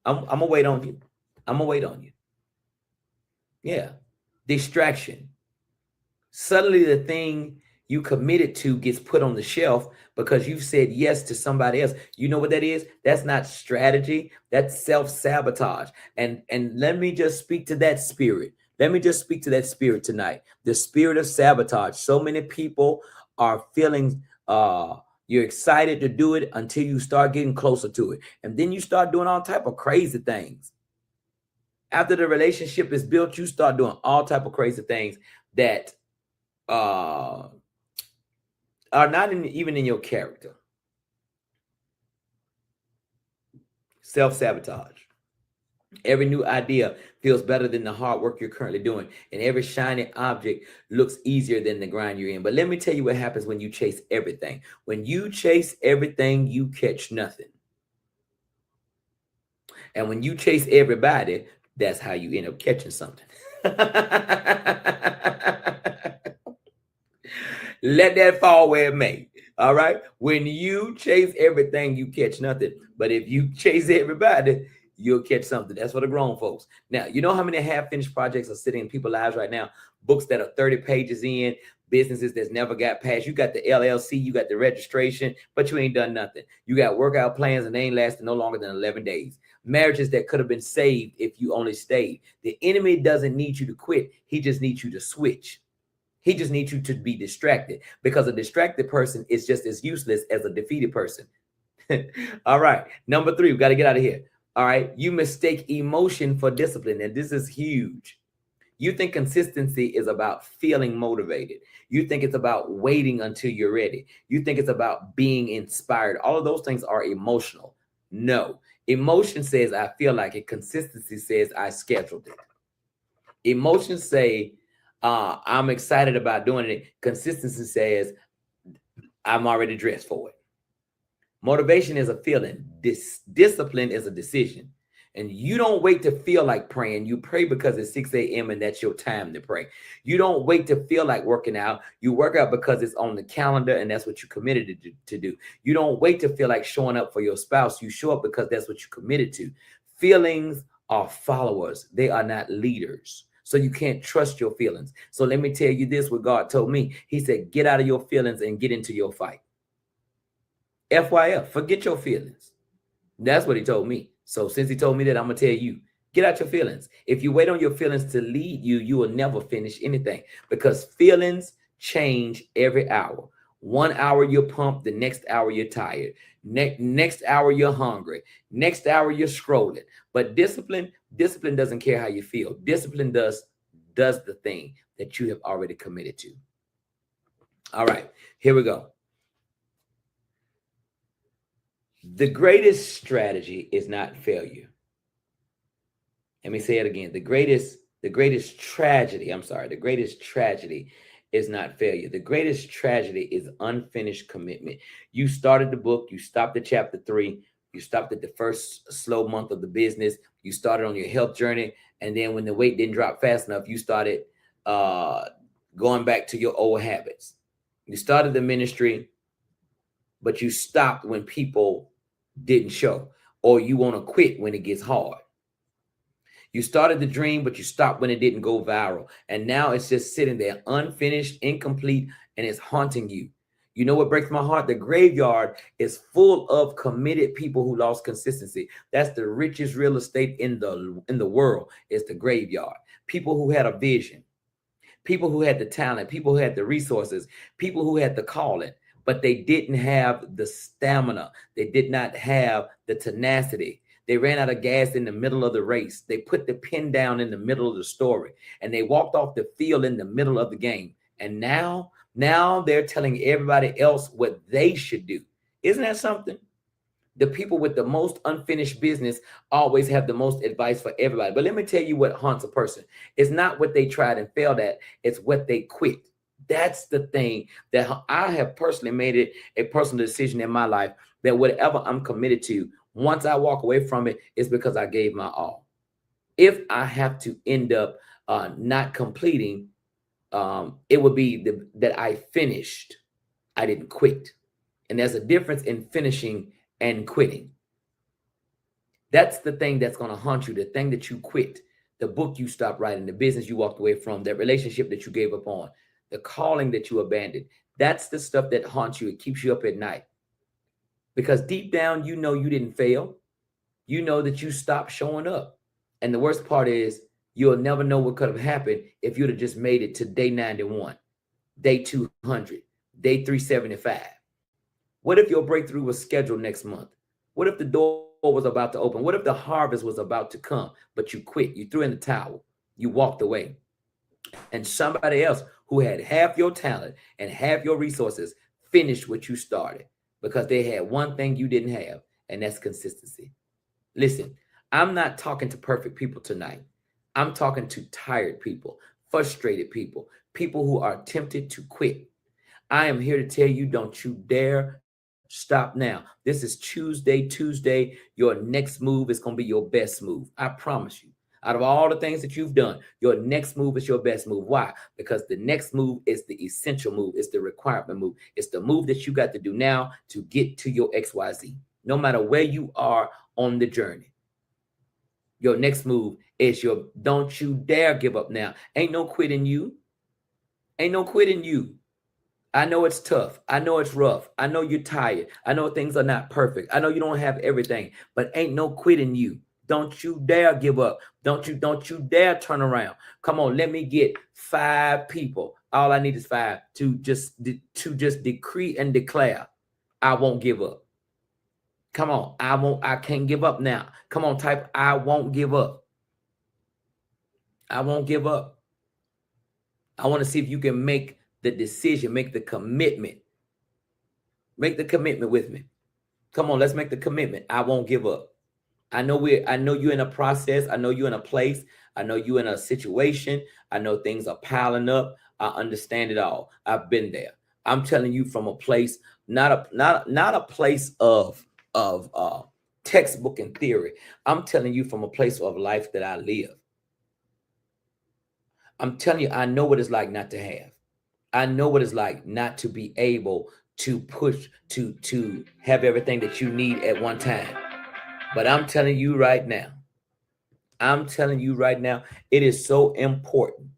I'm going to wait on you. I'm going to wait on you. Yeah. Distraction. Suddenly the thing you committed to gets put on the shelf because you've said yes to somebody else. You know what that is? That's not strategy. That's self-sabotage. And let me just speak to that spirit. Let me just speak to that spirit tonight. The spirit of sabotage. So many people are feeling you're excited to do it until you start getting closer to it. And then you start doing all type of crazy things. After the relationship is built, you start doing all type of crazy things that are not even in your character. Self-sabotage. Every new idea feels better than the hard work you're currently doing, and every shiny object looks easier than the grind you're in. But let me tell you what happens when you chase everything. When you chase everything, you catch nothing. And when you chase everybody, that's how you end up catching something. Let that fall where it may. All right. When you chase everything, you catch nothing. But if you chase everybody, you'll catch something. That's for the grown folks. Now, you know how many half-finished projects are sitting in people's lives right now? Books that are 30 pages in, businesses that's never got past. You got the LLC, you got the registration, but you ain't done nothing. You got workout plans and they ain't lasted no longer than 11 days. Marriages that could have been saved if you only stayed. The enemy doesn't need you to quit. He just needs you to switch. He just needs you to be distracted, because a distracted person is just as useless as a defeated person. All right. Number 3, we got to get out of here. All right. You mistake emotion for discipline. And this is huge. You think consistency is about feeling motivated. You think it's about waiting until you're ready. You think it's about being inspired. All of those things are emotional. No. Emotion says, I feel like it. Consistency says, I scheduled it. Emotions say, I'm excited about doing it. Consistency says, I'm already dressed for it. Motivation is a feeling. Discipline is a decision. And you don't wait to feel like praying. You pray because it's 6 a.m. and that's your time to pray. You don't wait to feel like working out. You work out because it's on the calendar and that's what you committed to do. You don't wait to feel like showing up for your spouse. You show up because that's what you committed to. Feelings are followers. They are not leaders. So you can't trust your feelings. So let me tell you this, what God told me. He said, get out of your feelings and get into your fight. FYF, forget your feelings. That's what he told me. So since he told me that, I'm going to tell you, get out your feelings. If you wait on your feelings to lead you, you will never finish anything because feelings change every hour. 1 hour you're pumped, the next hour you're tired. Next hour you're hungry. Next hour you're scrolling. But discipline doesn't care how you feel. Discipline does the thing that you have already committed to. All right, here we go. The greatest strategy is not failure. Let me say it again. The greatest tragedy is not failure. The greatest tragedy is unfinished commitment. You started the book, you stopped at chapter 3, you stopped at the first slow month of the business, you started on your health journey, and then when the weight didn't drop fast enough, you started going back to your old habits. You started the ministry, but you stopped when people didn't show, or you want to quit when it gets hard. You started the dream, but you stopped when it didn't go viral. And now it's just sitting there unfinished, incomplete, and it's haunting you. You know what breaks my heart? The graveyard is full of committed people who lost consistency. That's the richest real estate in the world, is the graveyard. People who had a vision, people who had the talent, people who had the resources, people who had the calling, but they didn't have the stamina. They did not have the tenacity. They ran out of gas in the middle of the race. They put the pen down in the middle of the story, and they walked off the field in the middle of the game. And now they're telling everybody else what they should do. Isn't that something? The people with the most unfinished business always have the most advice for everybody. But let me tell you what haunts a person. It's not what they tried and failed at. It's what they quit. That's the thing that I have personally made it a personal decision in my life, that whatever I'm committed to, once I walk away from it, it's because I gave my all. If I have to end up not completing, it would be that I finished. I didn't quit. And there's a difference in finishing and quitting. That's the thing that's going to haunt you, the thing that you quit, the book you stopped writing, the business you walked away from, that relationship that you gave up on, the calling that you abandoned. That's the stuff that haunts you. It keeps you up at night. Because deep down, you know you didn't fail. You know that you stopped showing up. And the worst part is, you'll never know what could have happened if you'd have just made it to day 91, day 200, day 375. What if your breakthrough was scheduled next month? What if the door was about to open? What if the harvest was about to come, but you quit? You threw in the towel. You walked away. And somebody else who had half your talent and half your resources finished what you started, because they had one thing you didn't have, and that's consistency. Listen, I'm not talking to perfect people tonight. I'm talking to tired people, frustrated people, people who are tempted to quit. I am here to tell you, don't you dare stop now. This is Tuesday. Your next move is going to be your best move. I promise you. Out of all the things that you've done, your next move is your best move. Why? Because the next move is the essential move. It's the requirement move. It's the move that you got to do now to get to your XYZ. No matter where you are on the journey, your next move is your, don't you dare give up now. Ain't no quitting you. Ain't no quitting you. I know it's tough. I know it's rough. I know you're tired. I know things are not perfect. I know you don't have everything, but ain't no quitting you. Don't you dare give up. Don't you dare turn around. Come on, let me get 5 people. All I need is 5 to just decree and declare, I won't give up. Come on, I can't give up now. Come on, type, I won't give up. I won't give up. I want to see if you can make the decision, make the commitment. Make the commitment with me. Come on, let's make the commitment. I won't give up. I know you're in a process. I know you're in a place. I know you're in a situation. I know things are piling up. I understand it all. I've been there. I'm telling you from a place, not a place of textbook and theory. I'm telling you from a place of life that I live. I'm telling you, I know what it's like not to have. I know what it's like not to be able to push to have everything that you need at one time. But I'm telling you right now, it is so important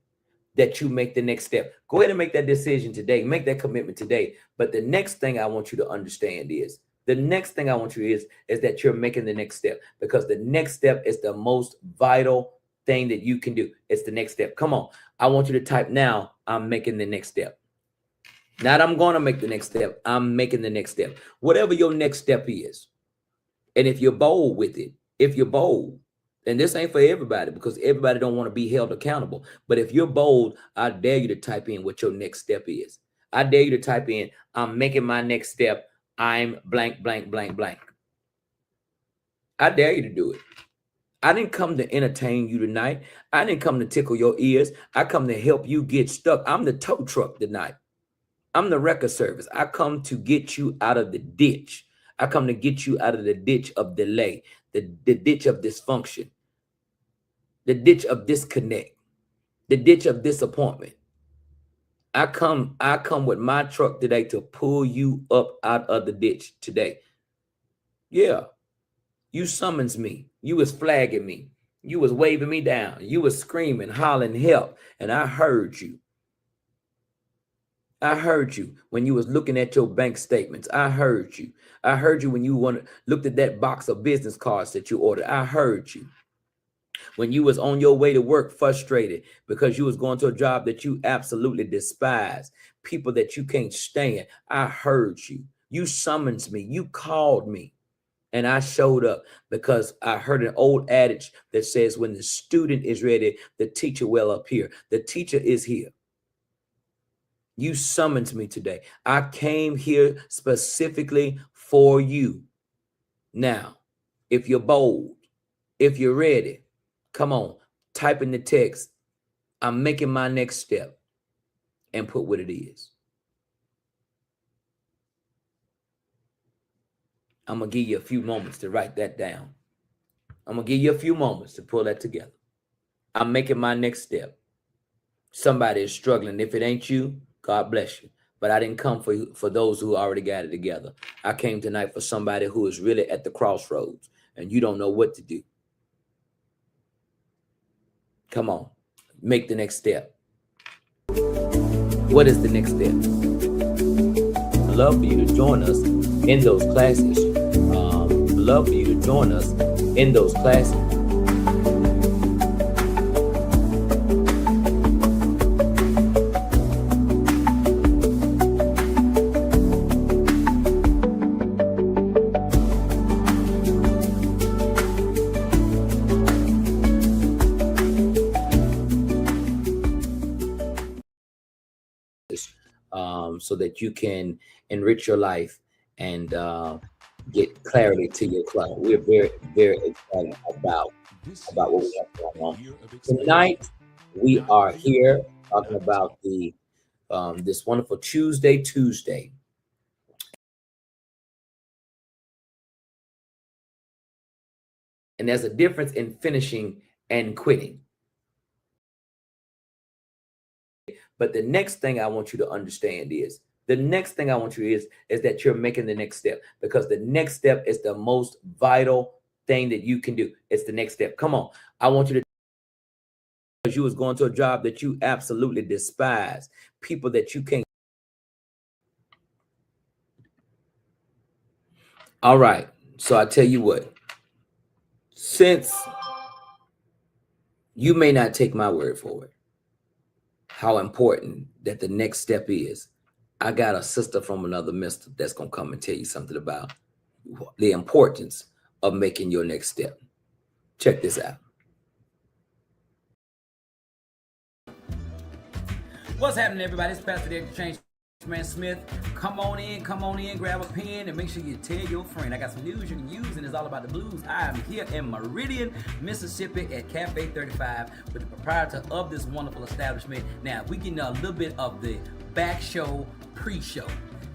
that you make the next step. Go ahead and make that decision today. Make that commitment today. But the next thing I want you to understand is that you're making the next step, because the next step is the most vital thing that you can do. It's the next step. Come on. I want you to type now, I'm making the next step. Not I'm going to make the next step. I'm making the next step. Whatever your next step is. And if you're bold with it, and this ain't for everybody because everybody don't want to be held accountable. But if you're bold, I dare you to type in what your next step is. I dare you to type in, I'm making my next step. I'm blank, blank, blank, blank. I dare you to do it. I didn't come to entertain you tonight. I didn't come to tickle your ears. I come to help you get stuck. I'm the tow truck tonight. I'm the record service. I come to get you out of the ditch. I come to get you out of the ditch of delay, the ditch of dysfunction, the ditch of disconnect, the ditch of disappointment. I come with my truck today to pull you up out of the ditch today. Yeah. You summons me. You was flagging me. You was waving me down. You was screaming, hollering help. And I heard you. I heard you when you was looking at your bank statements. I heard you. I heard you when you looked at that box of business cards that you ordered. I heard you. When you was on your way to work frustrated because you was going to a job that you absolutely despise, people that you can't stand. I heard you. You summons me. You called me. And I showed up because I heard an old adage that says when the student is ready, the teacher will appear. The teacher is here. You summoned me today. I came here specifically for you. Now, if you're bold, if you're ready, come on, type in the text, I'm making my next step, and put what it is. I'm going to give you a few moments to write that down. I'm going to give you a few moments to pull that together. I'm making my next step. Somebody is struggling. If it ain't you, God bless you. But I didn't come for those who already got it together. I came tonight for somebody who is really at the crossroads and you don't know what to do. Come on, make the next step. What is the next step? I'd love for you to join us in those classes. Love for you to join us in those classes. So that you can enrich your life and get clarity to your client. We're very, very excited about what we have going on. Tonight, we are here talking about the this wonderful Tuesday. And there's a difference in finishing and quitting. But the next thing I want you to understand is that you're making the next step, because the next step is the most vital thing that you can do. It's the next step. Come on. I want you to, because you was going to a job that you absolutely despise, people that you can't. All right. So I tell you what, since you may not take my word for it, how important that the next step is, I got a sister from another mister that's going to come and tell you something about the importance of making your next step. Check this out. What's happening, everybody? It's Pastor Derek Change Man Smith. Come on in, grab a pen, and make sure you tell your friend. I got some news you can use, and it's all about the blues. I am here in Meridian, Mississippi at Cafe 35 with the proprietor of this wonderful establishment. Now, we getting a little bit of the back show, pre-show.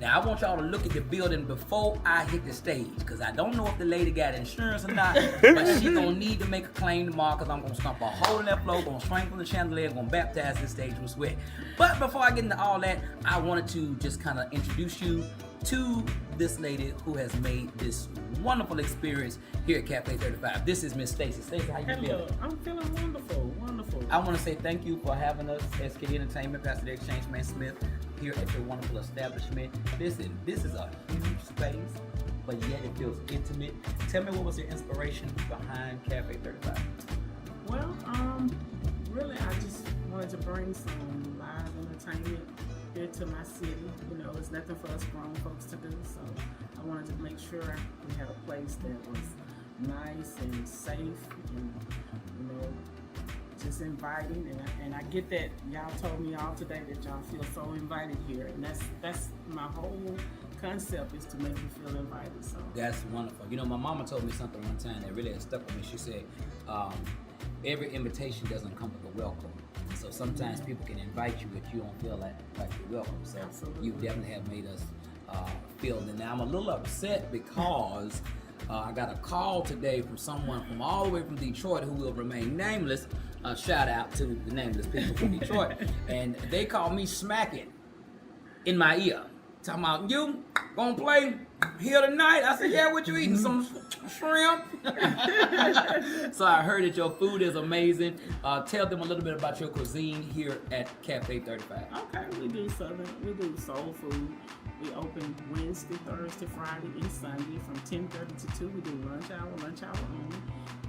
Now I want y'all to look at the building before I hit the stage, because I don't know if the lady got insurance or not, but she gonna need to make a claim tomorrow, because I'm gonna stomp a hole in that floor, gonna strengthen the chandelier, gonna baptize this stage with sweat. But before I get into all that, I wanted to just kind of introduce you to this lady who has made this wonderful experience here at Cafe 35. This is Miss Stacy. Stacy, how you Hello, feeling? I'm feeling wonderful, wonderful. I want to say thank you for having us, SKD Entertainment, Pastor the Exchange Man Smith, here at your wonderful establishment. Listen, this is a huge space, but yet it feels intimate. Tell me, what was your inspiration behind Cafe 35? Well, really, I just wanted to bring some live entertainment here to my city. You know, it's nothing for us grown folks to do, so I wanted to make sure we had a place that was nice and safe and, you know, just inviting. And I get that y'all told me all today that y'all feel so invited here, and that's my whole concept, is to make you feel invited. So That's wonderful. You know, my mama told me something one time that really has stuck with me. She said, every invitation doesn't come with a welcome. So sometimes people can invite you, but you don't feel like you're welcome. So Absolutely. you definitely have made us feel that. Now I'm a little upset because I got a call today from someone from all the way from Detroit who will remain nameless. Shout out to the nameless people from Detroit. And they called me smacking in my ear. Talking about, you gonna play here tonight? I said, yeah, what you eating? Some shrimp? So I heard that your food is amazing. Tell them a little bit about your cuisine here at Cafe 35. okay, we do southern, we do soul food. We open Wednesday, Thursday, Friday, and Sunday from 10:30 to 2. We do lunch hour only,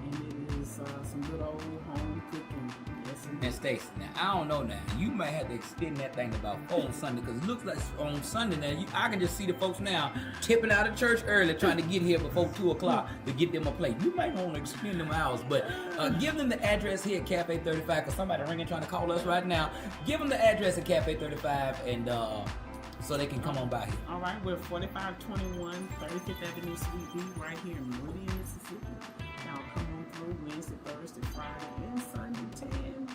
and it is some good old home cooking. Yes, indeed. And Stacey, now I don't know now. You might have to extend that thing about 4 on Sunday, because it looks like on Sunday now. I can just see the folks now tipping out of church early, trying to get here before 2 o'clock to get them a plate. You might want to extend them hours, but give them the address here at Cafe 35, because somebody ringing trying to call us right now. Give them the address at Cafe 35, and so they can come on by here. All right, we're 4521 35th Avenue, Suite B, right here in Meridian, Mississippi. Y'all come on through Wednesday, Thursday, Friday, and Sunday,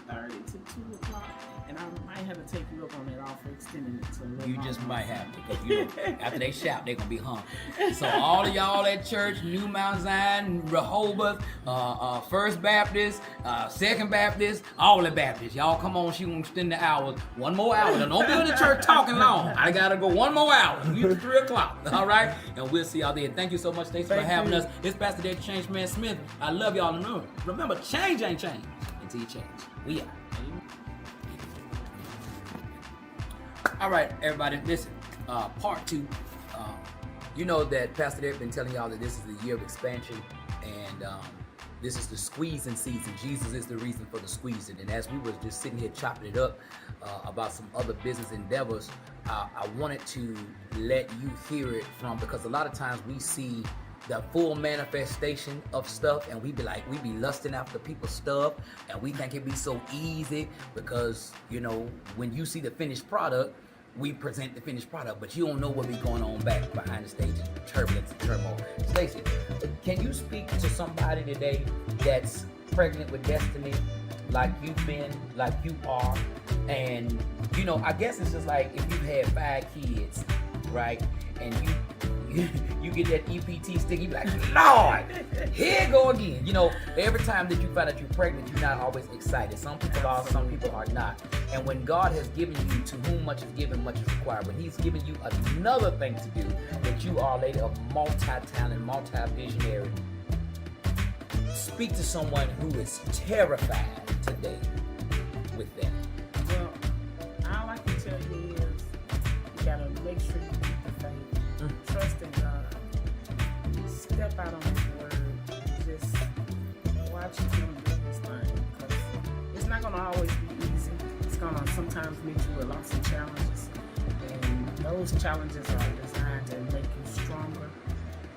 10:30 to 2 o'clock. And I might have to take you up on that offer, extending it to a little You longer. just might have to, because you know, after they shout, they're gonna be hung. So all of y'all at church, New Mount Zion, Rehoboth, First Baptist, Second Baptist, all the Baptists, y'all come on. She gonna extend the hours, 1 more hour. Now, don't be in the church talking long. I gotta go 1 more hour. You 3 o'clock. All right, and we'll see y'all there. Thank you so much, Stacey, for Thank having you. us. It's Pastor the Exchange Man Smith. I love y'all. Remember, change ain't change until you change. We out. All right, everybody, listen, part 2. You know that Pastor Derek been telling y'all that this is the year of expansion, and this is the squeezing season. Jesus is the reason for the squeezing. And as we were just sitting here chopping it up about some other business endeavors, I wanted to let you hear it from, because a lot of times we see the full manifestation of stuff, and we be lusting after people's stuff, and we think it be so easy, because, you know, when you see the finished product, we present the finished product, but you don't know what be going on back behind the stage, turbulence and turmoil. Stacey, can you speak to somebody today that's pregnant with destiny, like you've been, like you are? And, you know, I guess it's just like if you've had 5 kids, right? And you get that EPT stick, you be like, Lord, here it go again. You know, every time that you find out you're pregnant, you're not always excited. Some people are, some people are not. And when God has given you, to whom much is given, much is required. When He's given you another thing to do, that you are a lady of multi-talent, multi-visionary, speak to someone who is terrified today with that. Well, all I can tell you is you gotta make sure you keep the faith. Trust in God. Step out on His word. Just watch Him do His thing. Because it's not gonna always be easy. It's gonna sometimes meet you with lots of challenges. And those challenges are designed to make you stronger.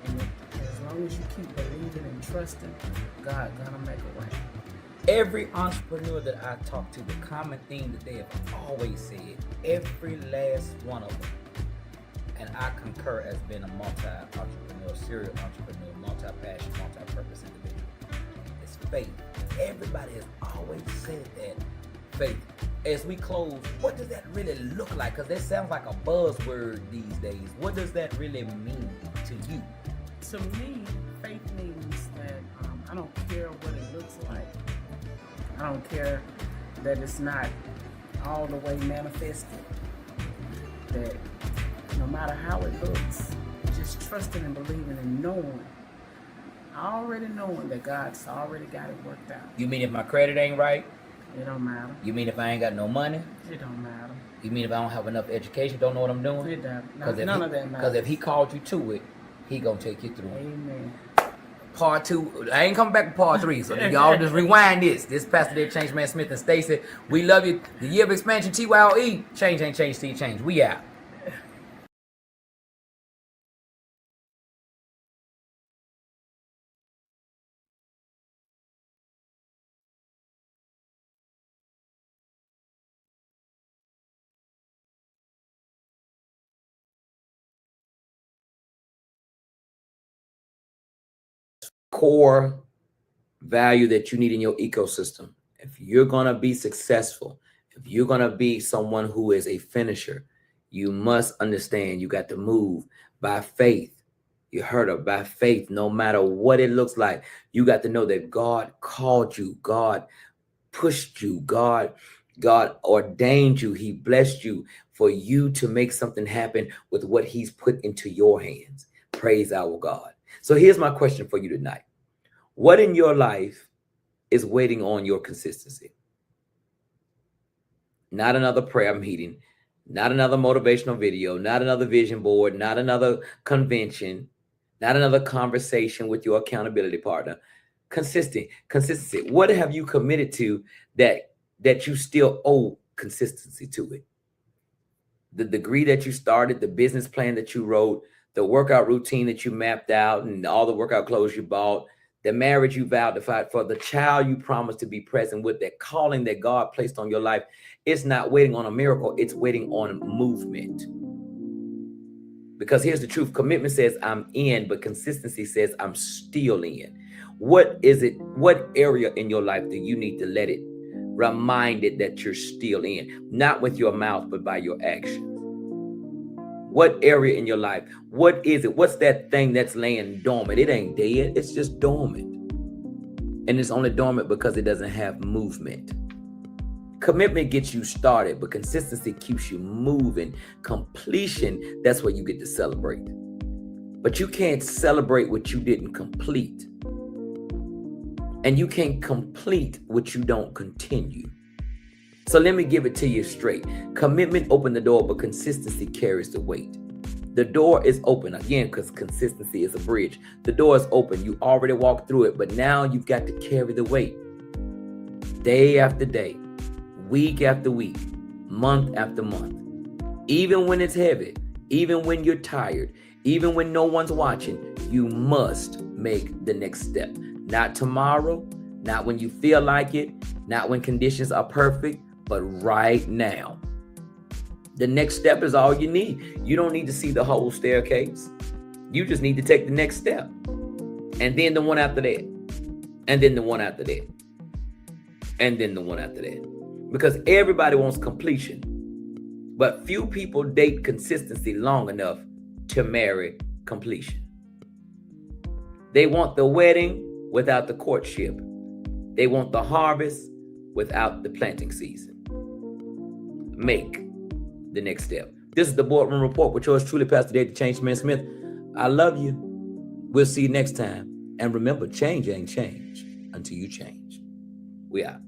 And as long as you keep believing and trusting, God gonna make a way. Every entrepreneur that I talk to, the common theme that they have always said, every last one of them, and I concur as being a multi-entrepreneur, serial entrepreneur, multi-passion, multi-purpose individual, it's faith. Everybody has always said that, faith. as we close, what does that really look like? Because that sounds like a buzzword these days. What does that really mean to you? To me, faith means that I don't care what it looks like. I don't care that it's not all the way manifested. That no matter how it looks, just trusting and believing and knowing, already knowing that God's already got it worked out. You mean if my credit ain't right? It don't matter. You mean if I ain't got no money? It don't matter. You mean if I don't have enough education, don't know what I'm doing? It don't. None of that matters. Because if he called you to it, he gonna take you through it. Amen. Part 2, I ain't coming back to part 3, so y'all just rewind this. This Pastor Dave Change Man Smith and Stacy. We love you. The year of expansion, TYLE. Change ain't change, see change. We out. Core value that you need in your ecosystem. If you're going to be successful, if you're going to be someone who is a finisher, you must understand you got to move by faith. You heard of by faith, no matter what it looks like. You got to know that God called you, God pushed you, God ordained you, he blessed you for you to make something happen with what he's put into your hands. Praise our God. So here's my question for you tonight. What in your life is waiting on your consistency? Not another prayer meeting, not another motivational video, not another vision board, not another convention, not another conversation with your accountability partner. Consistency. What have you committed to that you still owe consistency to it? The degree that you started, the business plan that you wrote, the workout routine that you mapped out and all the workout clothes you bought, the marriage you vowed to fight for, the child you promised to be present with, that calling that God placed on your life. It's not waiting on a miracle. It's waiting on movement. Because here's the truth. Commitment says I'm in, but consistency says I'm still in. What is it? What area in your life do you need to let it remind it that you're still in? Not with your mouth, but by your actions. What area in your life? What is it? What's that thing that's laying dormant? It ain't dead. It's just dormant. And it's only dormant because it doesn't have movement. Commitment gets you started, but consistency keeps you moving. Completion, that's what you get to celebrate. But you can't celebrate what you didn't complete. And you can't complete what you don't continue. So let me give it to you straight. Commitment opened the door, but consistency carries the weight. The door is open again because consistency is a bridge. The door is open. You already walked through it, but now you've got to carry the weight. Day after day, week after week, month after month. Even when it's heavy, even when you're tired, even when no one's watching, you must make the next step. Not tomorrow, not when you feel like it, not when conditions are perfect, but right now. The next step is all you need. You don't need to see the whole staircase. You just need to take the next step. And then the one after that. And then the one after that. And then the one after that. Because everybody wants completion. But few people date consistency long enough to marry completion. They want the wedding without the courtship. They want the harvest without the planting season. Make the next step. This is the Boardroom Report with yours truly, Pastor Dave the Change Man Smith. I love you. We'll see you next time. And remember, change ain't change until you change. We out.